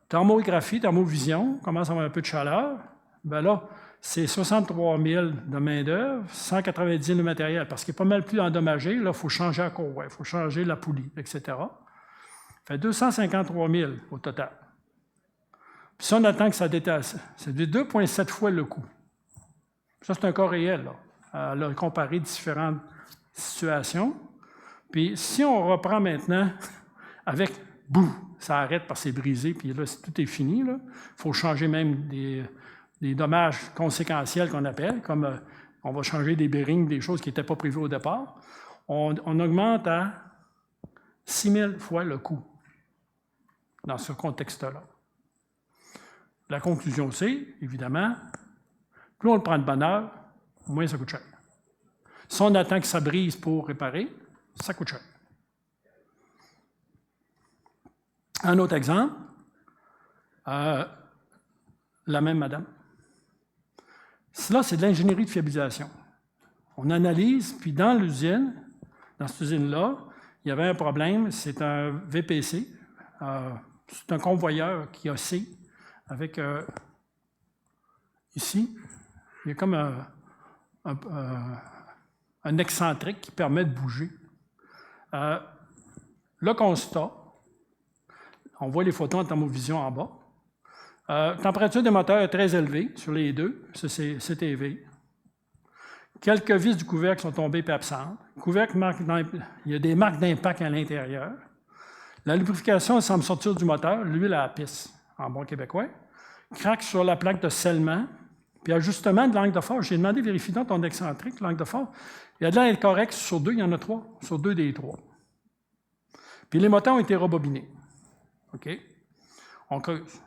thermographie, thermovision, commence à avoir un peu de chaleur, bien là, c'est 63 000 de main-d'œuvre, 190 000 de matériel, parce qu'il est pas mal plus endommagé. Là, il faut changer la courroie, il faut changer la poulie, etc. Ça fait 253 000 au total. Puis si on attend que ça détasse, c'est 2,7 fois le coût. Ça, c'est un cas réel, là. Elle a comparé différentes situations. Puis si on reprend maintenant avec boum, ça arrête parce que c'est brisé, puis là, tout est fini. Il faut changer même des dommages conséquentiels qu'on appelle, comme on va changer des bearings, des choses qui n'étaient pas prévues au départ. On augmente à 6 000 fois le coût dans ce contexte-là. La conclusion, c'est, évidemment, plus on le prend de bonne heure, moins ça coûte cher. Si on attend que ça brise pour réparer, ça coûte cher. Un autre exemple, la même madame. Cela, c'est de l'ingénierie de fiabilisation. On analyse, puis dans l'usine, dans cette usine-là, il y avait un problème, c'est un VPC, c'est un convoyeur qui oscille avec, ici, il y a comme un excentrique qui permet de bouger. Le constat, on voit les photos en thermovision en bas. Température des moteurs est très élevée sur les deux, c'est CTV. Quelques vis du couvercle sont tombées et absentes. Il y a des marques d'impact à l'intérieur. La lubrification semble sortir du moteur, l'huile à la pisse, en bon québécois. Craque sur la plaque de scellement, puis ajustement de l'angle de force. J'ai demandé, vérifie donc ton excentrique, l'angle de force. Il y a de l'air correct sur 2, il y en a 3, sur 2 des 3. Puis les moteurs ont été rebobinés. OK? On creuse.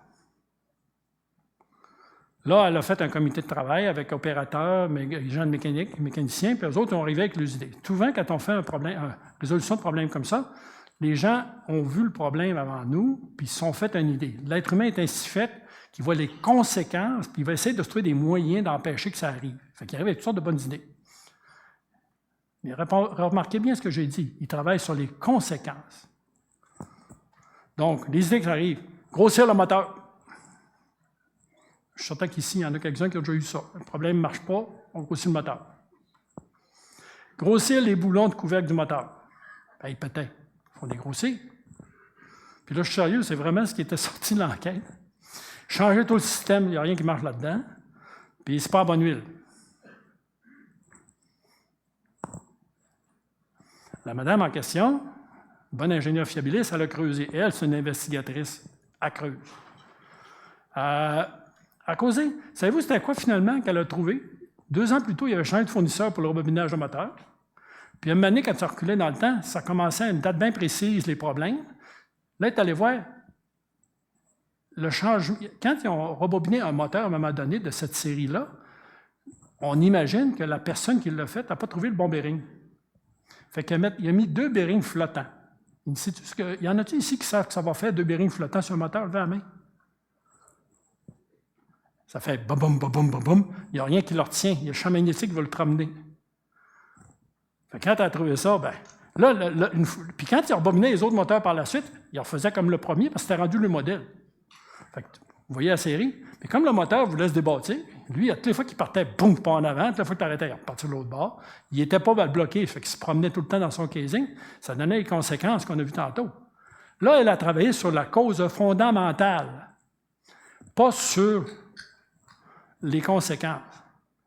Là, elle a fait un comité de travail avec opérateurs, gens de mécanique, mécaniciens, puis eux autres ont arrivé avec les idées. Souvent, quand on fait une résolution de problème comme ça, les gens ont vu le problème avant nous, puis ils se sont fait une idée. L'être humain est ainsi fait qu'il voit les conséquences, puis il va essayer de se trouver des moyens d'empêcher que ça arrive. Fait qu'il arrive avec toutes sortes de bonnes idées. Mais remarquez bien ce que j'ai dit. Il travaille sur les conséquences. Donc, les idées qui arrivent, grossir le moteur. Je suis certain qu'ici, il y en a quelques-uns qui ont déjà eu ça. Le problème ne marche pas, on grossit le moteur. Grossir les boulons de couvercle du moteur. Bien, peut-être. Il faut les grossir. Puis là, je suis sérieux, c'est vraiment ce qui était sorti de l'enquête. Changer tout le système, il n'y a rien qui marche là-dedans. Puis c'est pas en bonne huile. La madame en question, bonne ingénieure fiabiliste, elle a creusé. Elle, c'est une investigatrice. Elle creuse. À causer, savez-vous c'était quoi finalement qu'elle a trouvé? 2 ans plus tôt, il y avait changé de fournisseur pour le rebobinage de moteur. Puis à un moment donné, quand ça reculait dans le temps, ça commençait à une date bien précise, les problèmes. Là, elle est allée voir le changement. Quand ils ont rebobiné un moteur à un moment donné de cette série-là, on imagine que la personne qui l'a fait n'a pas trouvé le bon bearing. Fait qu'il a mis 2 bearings flottants. Il y en a-t-il ici qui savent que ça va faire 2 bearings flottants sur un moteur? Levez la main. Ça fait boum, boum, boum, boum, boum. Il n'y a rien qui le retient. Il y a le champ magnétique qui va le promener. Fait que quand tu as trouvé ça, ben là, puis quand il rebobinait les autres moteurs par la suite, il refaisaient comme le premier parce que c'était rendu le modèle. Fait que, vous voyez la série? Mais comme le moteur vous laisse débâtir, lui, à toutes les fois qu'il partait, boum, pas en avant, toutes les fois qu'il arrêtait, il repartait de l'autre bord. Il n'était pas mal bloqué, fait qu'il se promenait tout le temps dans son casing. Ça donnait les conséquences qu'on a vues tantôt. Là, elle a travaillé sur la cause fondamentale, pas sur les conséquences.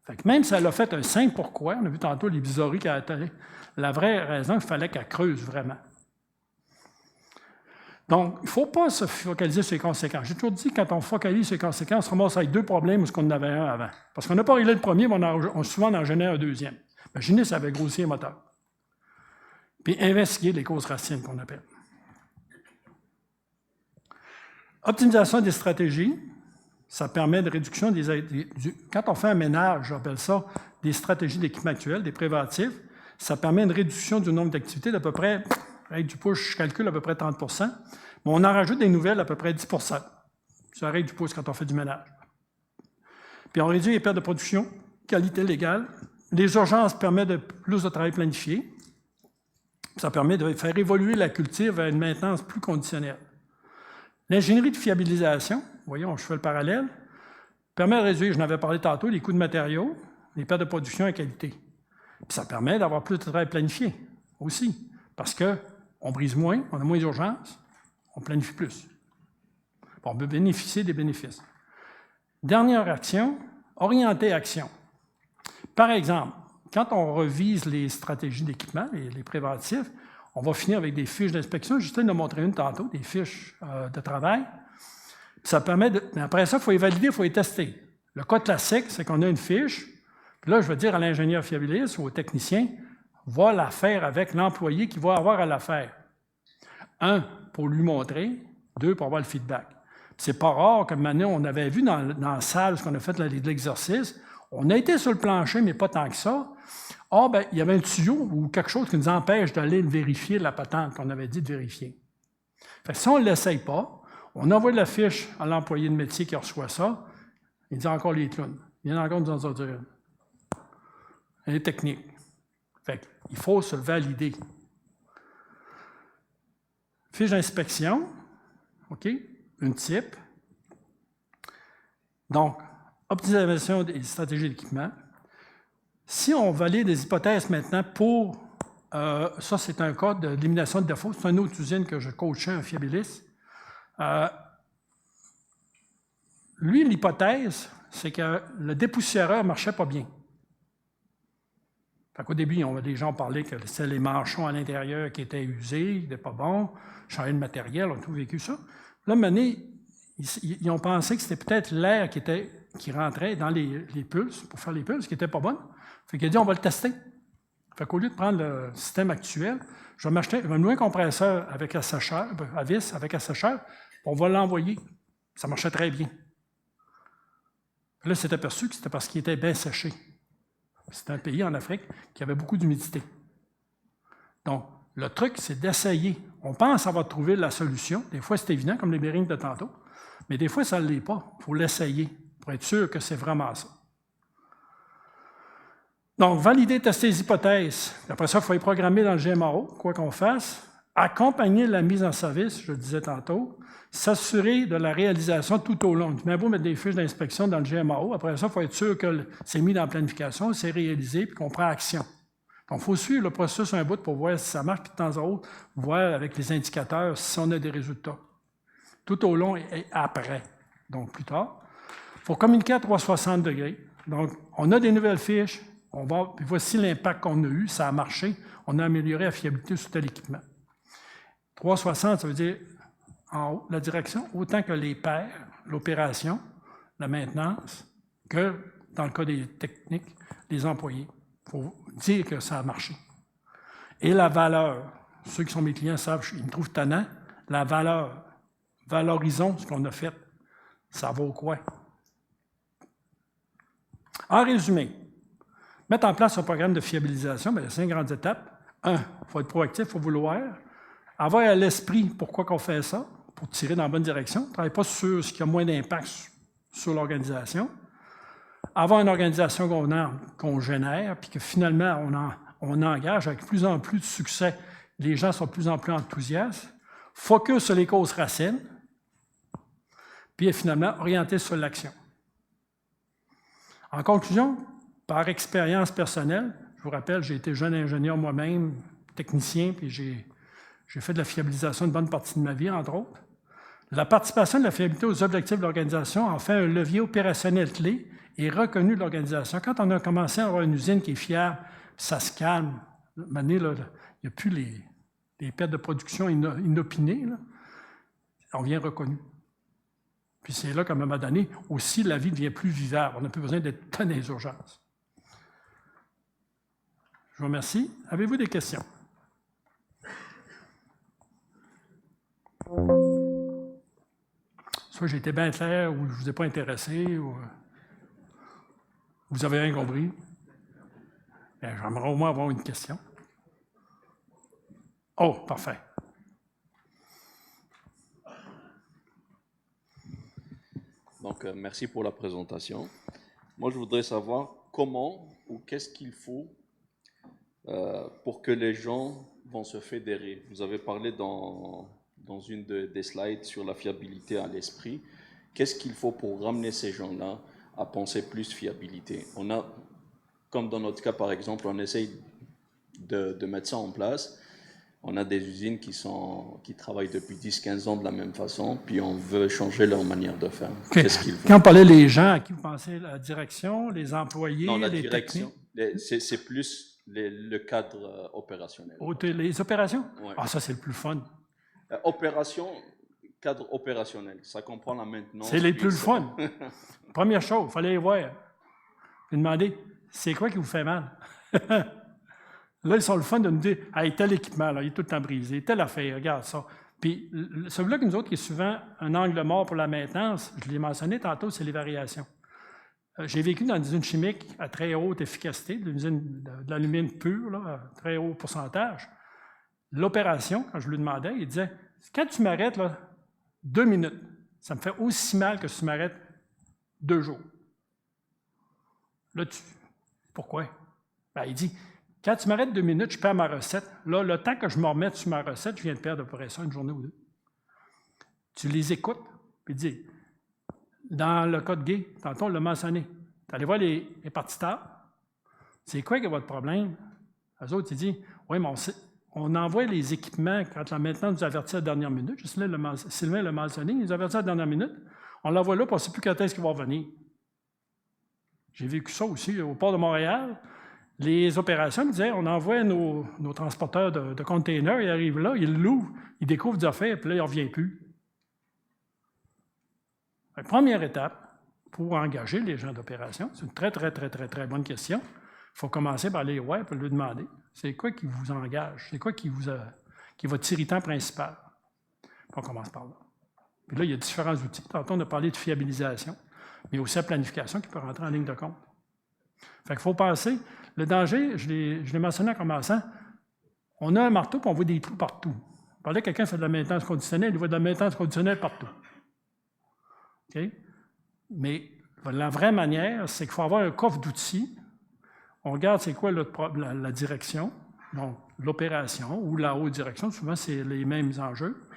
Fait que même si elle a fait un simple pourquoi, on a vu tantôt les bizarreries qu'elle a été, la vraie raison, il fallait qu'elle creuse vraiment. Donc, il ne faut pas se focaliser sur les conséquences. J'ai toujours dit, quand on focalise sur les conséquences, on se ramasse avec 2 problèmes où on en avait un avant. Parce qu'on n'a pas réglé le premier, mais souvent on en génère un deuxième. Imaginez si ça avait grossi le moteur. Puis investiguer les causes racines qu'on appelle. Optimisation des stratégies, ça permet de réduction quand on fait un ménage, j'appelle ça des stratégies d'équipement actuel, des préventifs, ça permet une réduction du nombre d'activités d'à peu près, avec du pouce, je calcule à peu près 30 %, mais on en rajoute des nouvelles à peu près 10 %. C'est la règle du pouce quand on fait du ménage. Puis on réduit les pertes de production, qualité légale. Les urgences permettent de plus de travail planifié. Ça permet de faire évoluer la culture vers une maintenance plus conditionnelle. L'ingénierie de fiabilisation, voyons, je fais le parallèle, permet de réduire, je n'avais parlé tantôt, les coûts de matériaux, les pertes de production et qualité. Puis ça permet d'avoir plus de travail planifié aussi, parce qu'on brise moins, on a moins d'urgence, on planifie plus. On peut bénéficier des bénéfices. Dernière action, orienter action. Par exemple, quand on revise les stratégies d'équipement, les préventifs, on va finir avec des fiches d'inspection. Justin en a montré une tantôt, des fiches de travail. Ça permet de. Mais après ça, il faut les valider, il faut les tester. Le cas classique, c'est qu'on a une fiche. Puis là, je veux dire à l'ingénieur fiabiliste ou au technicien, va la faire avec l'employé qui va avoir à la faire. 1, pour lui montrer. 2, pour avoir le feedback. C'est pas rare, comme maintenant, on avait vu dans la salle, ce qu'on a fait de l'exercice, on a été sur le plancher, mais pas tant que ça. Ah, bien, il y avait un tuyau ou quelque chose qui nous empêche d'aller vérifier la patente qu'on avait dit de vérifier. Fait que si on ne l'essaye pas, on envoie la fiche à l'employé de métier qui reçoit ça, il dit encore les clowns. Il y en a encore nous en dire une. Elle est technique. Fait qu'il faut se valider. Fiche d'inspection, OK, une type. Donc, optimisation des stratégies d'équipement. Si on valide des hypothèses maintenant pour, ça c'est un cas d'élimination de défauts, c'est une autre usine que je coachais, un fiabiliste. Lui, l'hypothèse, c'est que le dépoussiéreur ne marchait pas bien. Fait qu'au début, les gens parlaient que c'était les manchons à l'intérieur qui étaient usés, ils n'étaient pas bons, changer de matériel, on a tout vécu ça. Là, maintenant, ils ont pensé que c'était peut-être l'air qui rentrait dans les pulses, pour faire les pulses, qui n'étaient pas bonnes. Fait qu'il a dit, on va le tester. Fait qu'au lieu de prendre le système actuel, je vais me louer un compresseur avec assècheur, à vis avec assècheur, on va l'envoyer. Ça marchait très bien. Là, c'est aperçu que c'était parce qu'il était bien séché. C'est un pays en Afrique qui avait beaucoup d'humidité. Donc, le truc, c'est d'essayer. On pense avoir trouvé la solution. Des fois, c'est évident, comme les bearings de tantôt, mais des fois, ça ne l'est pas. Il faut l'essayer pour être sûr que c'est vraiment ça. Donc, valider, tester les hypothèses. Après ça, il faut les programmer dans le GMRO, quoi qu'on fasse. Accompagner la mise en service, je le disais tantôt. S'assurer de la réalisation tout au long. Tu mets beau mettre des fiches d'inspection dans le GMRO. Après ça, il faut être sûr que c'est mis dans la planification, c'est réalisé, puis qu'on prend action. Donc, il faut suivre le processus un bout pour voir si ça marche, puis de temps en temps, voir avec les indicateurs si on a des résultats. Tout au long et après, donc plus tard. Il faut communiquer à 360 degrés. Donc, on a des nouvelles fiches, Puis voici l'impact qu'on a eu, ça a marché, on a amélioré la fiabilité sur tel équipement. 360, ça veut dire en haut, la direction, autant que les pairs, l'opération, la maintenance, que dans le cas des techniques, les employés. Il faut dire que ça a marché. Et la valeur, ceux qui sont mes clients savent, ils me trouvent tannant, la valeur, valorisons ce qu'on a fait, ça vaut quoi? En résumé, mettre en place un programme de fiabilisation, bien, il y a 5 grandes étapes. 1, il faut être proactif, il faut vouloir. Avoir à l'esprit pourquoi on fait ça, pour tirer dans la bonne direction. Ne travaille pas sur ce qui a moins d'impact sur l'organisation. Avoir une organisation qu'on génère, puis que finalement, on engage avec plus en plus de succès. Les gens sont de plus en plus enthousiastes. Focus sur les causes racines. Puis finalement, orienter sur l'action. En conclusion, par expérience personnelle, je vous rappelle, j'ai été jeune ingénieur moi-même, technicien, puis j'ai fait de la fiabilisation une bonne partie de ma vie, entre autres. La participation de la fiabilité aux objectifs de l'organisation en fait un levier opérationnel clé et reconnu de l'organisation. Quand on a commencé à avoir une usine qui est fiable, ça se calme. Maintenant, il n'y a plus les pertes de production inopinées. Là. On vient reconnu. Puis c'est là qu'à un moment donné, aussi, la vie devient plus vivable. On n'a plus besoin d'être dans les urgences. Je vous remercie. Avez-vous des questions? Soit j'ai été bien clair, ou je ne vous ai pas intéressé, ou vous avez rien compris. J'aimerais au moins avoir une question. Oh, parfait. Donc, merci pour la présentation. Moi, je voudrais savoir comment ou qu'est-ce qu'il faut pour que les gens vont se fédérer. Vous avez parlé dans une des slides sur la fiabilité à l'esprit. Qu'est-ce qu'il faut pour ramener ces gens-là à penser plus fiabilité? On a, comme dans notre cas par exemple, on essaye de mettre ça en place. On a des usines qui travaillent depuis 10-15 ans de la même façon, puis on veut changer leur manière de faire. Okay. Qu'est-ce qu'il faut? Quand on parlait des gens, à qui vous pensez? La direction, les employés, non, la les direction, techniques? c'est plus le cadre opérationnel. Les opérations? Ouais. Ah, ça, c'est le plus fun. Cadre opérationnel, ça comprend la maintenance. C'est les plus le fun. Première chose, il fallait les voir. Vous demander, c'est quoi qui vous fait mal? Là, ils sont le fun de nous dire, hey, tel équipement, là, il est tout le temps brisé, telle affaire, regarde ça. Puis, celui-là que nous autres, qui est souvent un angle mort pour la maintenance, je l'ai mentionné tantôt, c'est les variations. J'ai vécu dans une usine chimique à très haute efficacité, une usine de l'alumine pur, là, à très haut pourcentage. L'opération, quand je lui demandais, il disait, quand tu m'arrêtes, là, 2 minutes, ça me fait aussi mal que si tu m'arrêtes 2 jours. Là, pourquoi? Ben, il dit, quand tu m'arrêtes 2 minutes, je perds ma recette. Là, le temps que je me remette sur ma recette, je viens de perdre à peu près ça, une journée ou 2. Tu les écoutes, puis dis, dans le cas de Gay, tantôt on l'a mentionné, tu allez voir les participants, c'est quoi qui est votre problème? Eux autres, ils disent, oui, mais on envoie les équipements quand la maintenance nous avertit à la dernière minute. Sylvain l'a mentionné, il nous avertit à la dernière minute. On l'envoie là, puis on ne sait plus quand est-ce qu'il va revenir. J'ai vécu ça aussi au port de Montréal. Les opérations me disaient, on envoie nos transporteurs de containers, ils arrivent là, ils l'ouvrent, ils découvrent des affaires, puis là, ils ne reviennent plus. La première étape pour engager les gens d'opération, c'est une très, très, très, très, très bonne question. Il faut commencer par les voir et lui demander, c'est quoi qui vous engage? C'est quoi qui est votre irritant principal? Puis on commence par là. Puis là, il y a différents outils. Tantôt, on a parlé de fiabilisation, mais aussi la planification qui peut rentrer en ligne de compte. Fait qu'il faut penser, le danger, je l'ai mentionné en commençant, on a un marteau et on voit des trous partout. On parlait que quelqu'un fait de la maintenance conditionnelle, il voit de la maintenance conditionnelle partout. Okay? Mais la vraie manière, c'est qu'il faut avoir un coffre d'outils. On regarde c'est quoi la direction, donc l'opération ou la haute direction, souvent c'est les mêmes enjeux.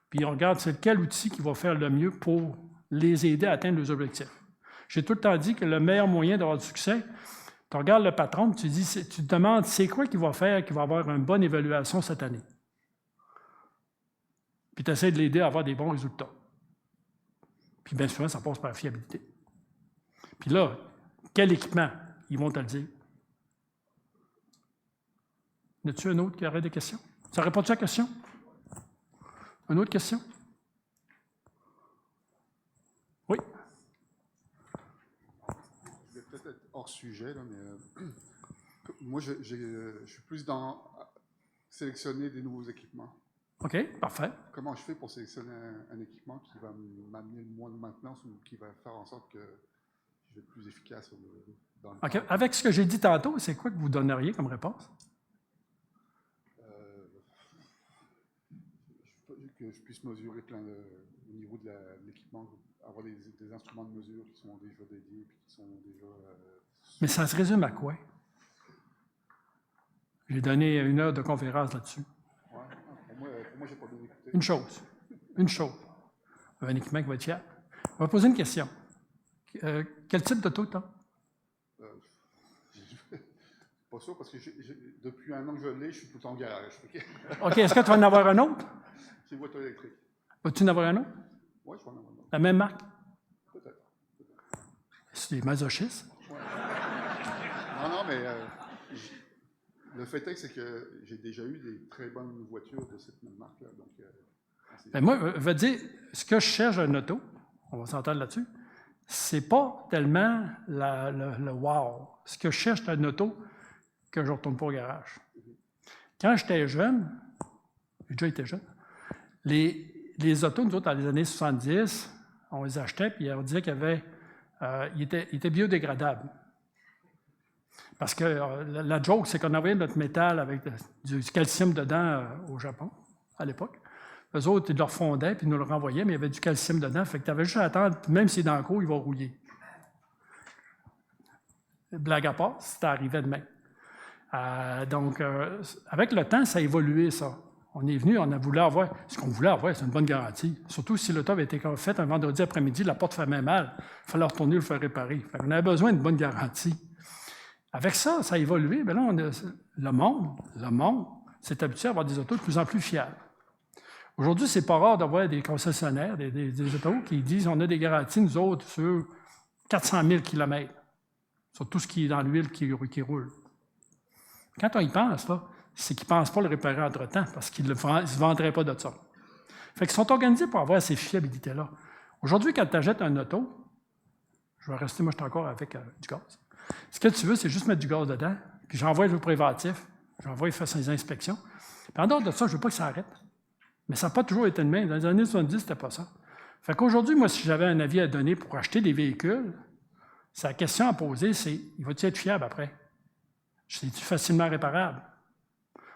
Puis on regarde c'est quel outil qui va faire le mieux pour les aider à atteindre leurs objectifs. J'ai tout le temps dit que le meilleur moyen d'avoir du succès, tu regardes le patron, tu te demandes c'est quoi qui va faire qu'il va avoir une bonne évaluation cette année. Puis tu essaies de l'aider à avoir des bons résultats. Puis bien souvent, ça passe par la fiabilité. Puis là, quel équipement? Ils vont te le dire. Y a-t-il un autre qui aurait des questions? Ça répond-tu à la question? Une autre question? Oui? Je vais peut-être être hors sujet, là, mais moi, je suis plus dans sélectionner des nouveaux équipements. OK, parfait. Comment je fais pour sélectionner un équipement qui va m'amener le moins de maintenance ou qui va faire en sorte que je vais être plus efficace dans le OK. temps? Avec ce que j'ai dit tantôt, c'est quoi que vous donneriez comme réponse? Que je puisse mesurer au niveau de l'équipement, avoir des instruments de mesure qui sont déjà dédiés et qui sont déjà... Mais ça se résume à quoi? J'ai donné 1 heure de conférence là-dessus. Ouais, pour moi, je n'ai pas bien écouté. Une chose. Un équipement qui va être fiable. On va poser une question. Quel type d'auto tu as? Pas sûr, parce que depuis 1 an que je l'ai, je suis tout le temps au garage. OK, est-ce que tu vas en avoir un autre? C'est une voiture électrique. Vas-tu en avoir un autre? Oui, je vais en avoir un autre. La même marque? Peut-être. C'est des masochistes? Ouais. Non, mais le fait est, c'est que j'ai déjà eu des très bonnes voitures de cette même marque-là. Donc, moi, je veux dire, ce que je cherche un auto, on va s'entendre là-dessus, c'est pas tellement le wow. Ce que je cherche, c'est un auto que je ne retourne pas au garage. Quand j'étais jeune, j'ai déjà été jeune, les autos, nous autres, dans les années 70, on les achetait, puis on disait qu'il y avait... il était biodégradable. Parce que la joke, c'est qu'on envoyait notre métal avec du calcium dedans au Japon, à l'époque. Eux autres, ils le refondaient, puis ils nous le renvoyaient, mais il y avait du calcium dedans. Fait que tu avais juste à attendre, même s'il est dans le cours, il va rouiller. Blague à part, ça arrivait de même. Donc, avec le temps, ça a évolué, ça. On est venu, on a voulu avoir... Ce qu'on voulait avoir, c'est une bonne garantie. Surtout si l'auto avait été faite un vendredi après-midi, la porte fait mal, il fallait retourner le faire réparer. Fait qu'on avait besoin d'une bonne garantie. Avec ça, ça a évolué. Bien là, le monde s'est habitué à avoir des autos de plus en plus fiables. Aujourd'hui, c'est pas rare d'avoir des concessionnaires, des autos qui disent on a des garanties, nous autres, sur 400 000 km, sur tout ce qui est dans l'huile qui roule. Quand on y pense, là, c'est qu'ils ne pensent pas le réparer entre-temps, parce qu'ils ne se vendraient pas de ça. Fait qu'ils sont organisés pour avoir ces fiabilités-là. Aujourd'hui, quand tu achètes un auto, je vais rester, moi, je suis encore avec du gaz. Ce que tu veux, c'est juste mettre du gaz dedans, puis j'envoie le préventif, j'envoie faire ses inspections. Puis en dehors de ça, je ne veux pas que ça arrête. Mais ça n'a pas toujours été de même. Dans les années 70, c'était pas ça. Fait qu'aujourd'hui, moi, si j'avais un avis à donner pour acheter des véhicules, la question à poser, c'est, il va-t-il être fiable après? C'est-tu facilement réparable?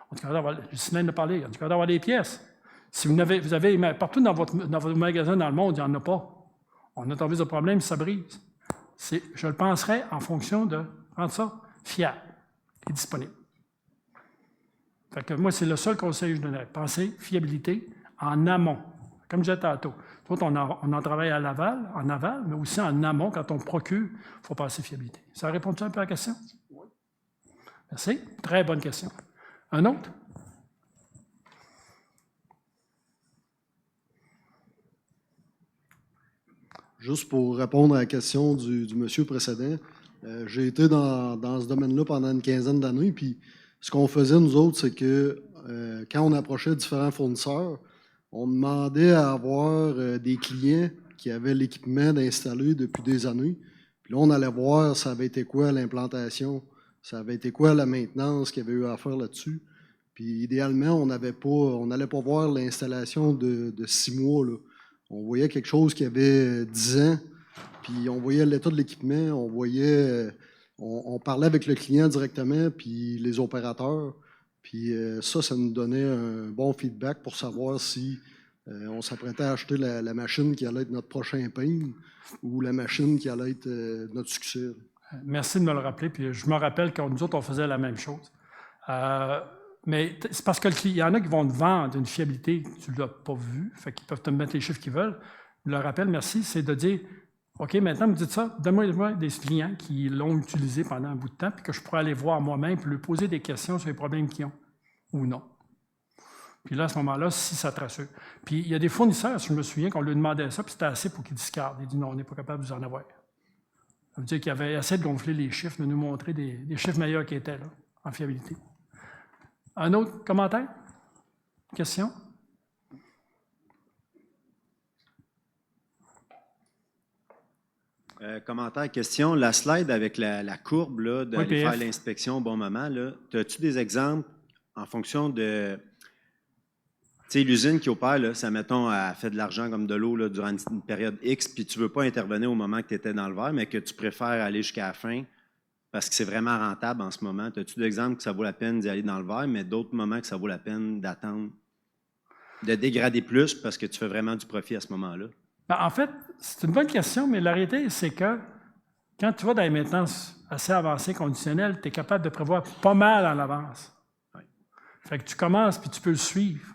On est capable d'avoir, Justine de parler, on est capable d'avoir des pièces. Si vous avez partout dans votre magasin dans le monde, il n'y en a pas. On a envie de problème, ça brise. Je le penserais en fonction de rendre ça fiable et disponible. Fait que moi, c'est le seul conseil que je donnerais. Pensez fiabilité en amont. Comme je disais tantôt. On en travaille en aval, mais aussi en amont, quand on procure, il faut penser fiabilité. Ça répond-tu un peu à la question? Oui. Merci. Très bonne question. Un autre? Juste pour répondre à la question du monsieur précédent, j'ai été dans ce domaine-là pendant une quinzaine d'années, puis ce qu'on faisait, nous autres, c'est que quand on approchait différents fournisseurs, on demandait à avoir des clients qui avaient l'équipement d'installer depuis des années. Puis là, on allait voir ça avait été quoi l'implantation, ça avait été quoi la maintenance qu'il y avait eu à faire là-dessus. Puis idéalement, on n'allait pas voir l'installation de 6 mois, là. On voyait quelque chose qui avait 10 ans, puis on voyait l'état de l'équipement, on voyait... On parlait avec le client directement, puis les opérateurs. Puis ça nous donnait un bon feedback pour savoir si on s'apprêtait à acheter la machine qui allait être notre prochain pain ou la machine qui allait être notre succès. Merci de me le rappeler. Puis je me rappelle quand nous autres, on faisait la même chose. Mais c'est parce qu'il y en a qui vont te vendre une fiabilité que tu ne l'as pas vue, fait qu'ils peuvent te mettre les chiffres qu'ils veulent. Le rappel, merci, c'est de dire OK, maintenant, vous dites ça, donne-moi des clients qui l'ont utilisé pendant un bout de temps, puis que je pourrais aller voir moi-même, puis lui poser des questions sur les problèmes qu'ils ont, ou non. Puis là, à ce moment-là, si ça te rassure. Puis il y a des fournisseurs, je me souviens, qu'on lui demandait ça, puis c'était assez pour qu'ils discardent. Il dit non, on n'est pas capable de vous en avoir. Ça veut dire qu'il avait essayé de gonfler les chiffres, de nous montrer des chiffres meilleurs qui étaient là, en fiabilité. Un autre commentaire? Question? Commentaire, question. La slide avec la courbe d'aller PF. faire l'inspection au bon moment, as-tu des exemples en fonction de. Tu sais, l'usine qui opère, là, ça, mettons, a fait de l'argent comme de l'eau durant une période X, puis tu ne veux pas intervenir au moment que tu étais dans le vert, mais que tu préfères aller jusqu'à la fin parce que c'est vraiment rentable en ce moment. As-tu des exemples que ça vaut la peine d'y aller dans le vert, mais d'autres moments que ça vaut la peine d'attendre, de dégrader plus parce que tu fais vraiment du profit à ce moment-là? Ben, en fait, c'est une bonne question, mais la réalité, c'est que quand tu vas dans les maintenances assez avancées, conditionnelles, tu es capable de prévoir pas mal en avance. Fait que tu commences puis tu peux le suivre.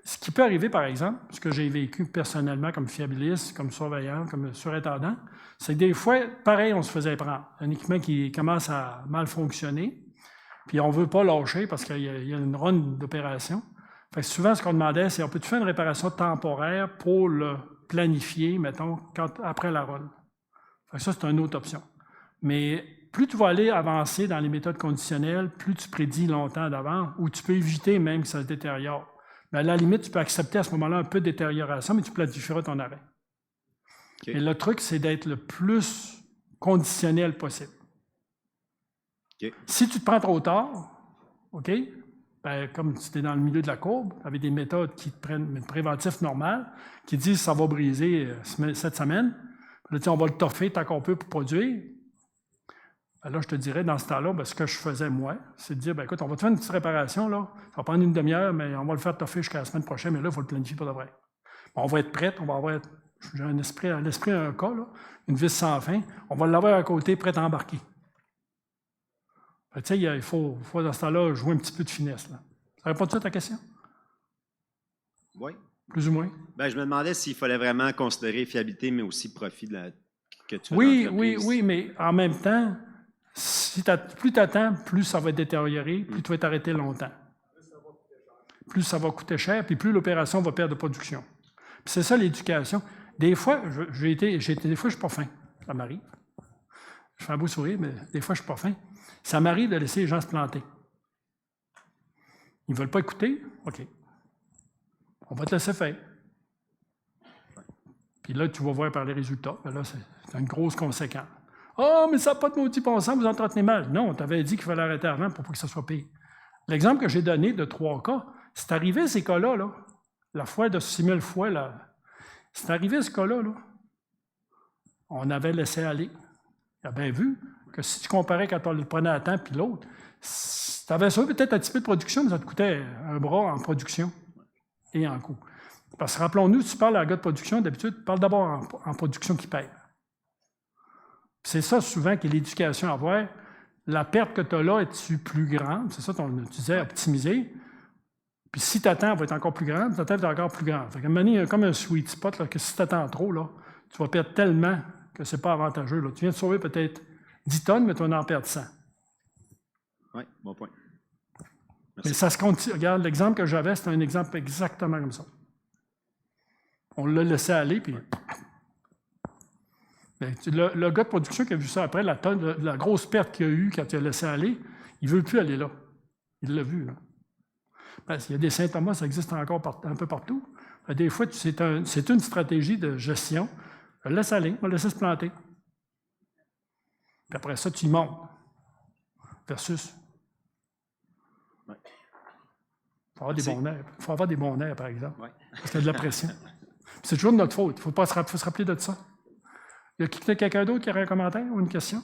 Ce qui peut arriver, par exemple, ce que j'ai vécu personnellement comme fiabiliste, comme surveillant, comme surintendant, c'est que des fois, pareil, on se faisait prendre. Un équipement qui commence à mal fonctionner, puis on ne veut pas lâcher parce qu'il y a une run d'opération. Fait que souvent, ce qu'on demandait, c'est on peut-tu faire une réparation temporaire pour le planifier, mettons, après la run. Fait que ça, c'est une autre option. Mais plus tu vas aller avancer dans les méthodes conditionnelles, plus tu prédis longtemps d'avance, ou tu peux éviter même que ça se détériore. Mais à la limite, tu peux accepter à ce moment-là un peu de détérioration, mais tu planifieras ton arrêt. Okay. Et le truc, c'est d'être le plus conditionnel possible. Okay. Si tu te prends trop tard, OK, ben, comme tu es dans le milieu de la courbe, avec des méthodes qui te prennent un préventif normal, qui disent que ça va briser cette semaine, là, on va le torfer tant qu'on peut pour produire. Ben là, je te dirais, dans ce temps-là, ben, ce que je faisais, moi, c'est de dire, ben, écoute, on va te faire une petite réparation, là. Ça va prendre une demi-heure, mais on va le faire torfer jusqu'à la semaine prochaine, mais là, il faut le planifier pour de vrai. On va être prêt, on va avoir, j'ai un esprit, un cas, là, une vis sans fin, on va l'avoir à côté, prêt à embarquer. Ben, tu sais, il faut, dans ce temps-là, jouer un petit peu de finesse, là. Ça répond-tu à ta question? Oui. Plus ou moins? Ben, je me demandais s'il fallait vraiment considérer fiabilité, mais aussi profit que tu as. Oui, mais en même temps, plus tu attends, plus ça va être détérioré, plus tu vas t'arrêter longtemps. Plus ça va coûter cher, puis plus l'opération va perdre de production. Puis c'est ça l'éducation. Des fois, des fois, je ne suis pas fin. Ça m'arrive. Je fais un beau sourire, mais des fois, je ne suis pas fin. Ça m'arrive de laisser les gens se planter. Ils ne veulent pas écouter? OK. On va te laisser faire. Puis là, tu vas voir par les résultats. Là, c'est une grosse conséquence. « Ah, mais ça n'a pas de maudit bon sens, vous entretenez mal. » Non, tu avais dit qu'il fallait arrêter avant pour pas que ça soit pire. L'exemple que j'ai donné de 3 cas, c'est arrivé ces cas-là, là, la fois de 6000 fois, là, c'est arrivé ce cas-là, là. On avait laissé aller. Tu as bien vu que si tu comparais quand on le prenait à temps puis l'autre, tu avais sauvé peut-être un petit peu de production, mais ça te coûtait un bras en production et en coût. Parce que rappelons-nous, si tu parles à un gars de production, d'habitude, tu parles d'abord en production qui paye. C'est ça souvent qui est l'éducation à avoir. La perte que tu as là, est-tu plus grande? C'est ça tu disais, optimiser. Puis si tu attends, elle va être encore plus grande, ta tête va être encore plus grande. Fait qu'à un moment donné, il y a comme un sweet spot, là, que si tu attends trop, là, tu vas perdre tellement que ce n'est pas avantageux. Là. Tu viens de sauver peut-être 10 tonnes, mais tu vas en perdre 100. Oui, bon point. Merci. Mais ça se continue. Regarde, l'exemple que j'avais, c'était un exemple exactement comme ça. On l'a laissé aller, puis... Le gars de production qui a vu ça après, la grosse perte qu'il a eue quand il a laissé aller, il ne veut plus aller là. Il l'a vu. Là. Parce qu'il y a des symptômes, ça existe encore un peu partout. Des fois, c'est une stratégie de gestion. On le laisse aller, on le laisse se planter. Puis après ça, tu y montes. Versus. Il faut avoir des bons nerfs. Il faut avoir des bons nerfs, par exemple. Ouais. Parce qu'il y a de la pression. C'est toujours de notre faute. Il faut se rappeler de ça. Y a quelqu'un d'autre qui aurait un commentaire ou une question?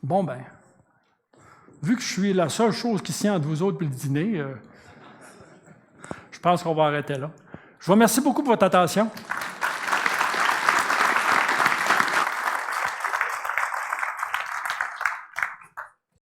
Bon, ben, vu que je suis la seule chose qui tient entre vous autres et le dîner, je pense qu'on va arrêter là. Je vous remercie beaucoup pour votre attention.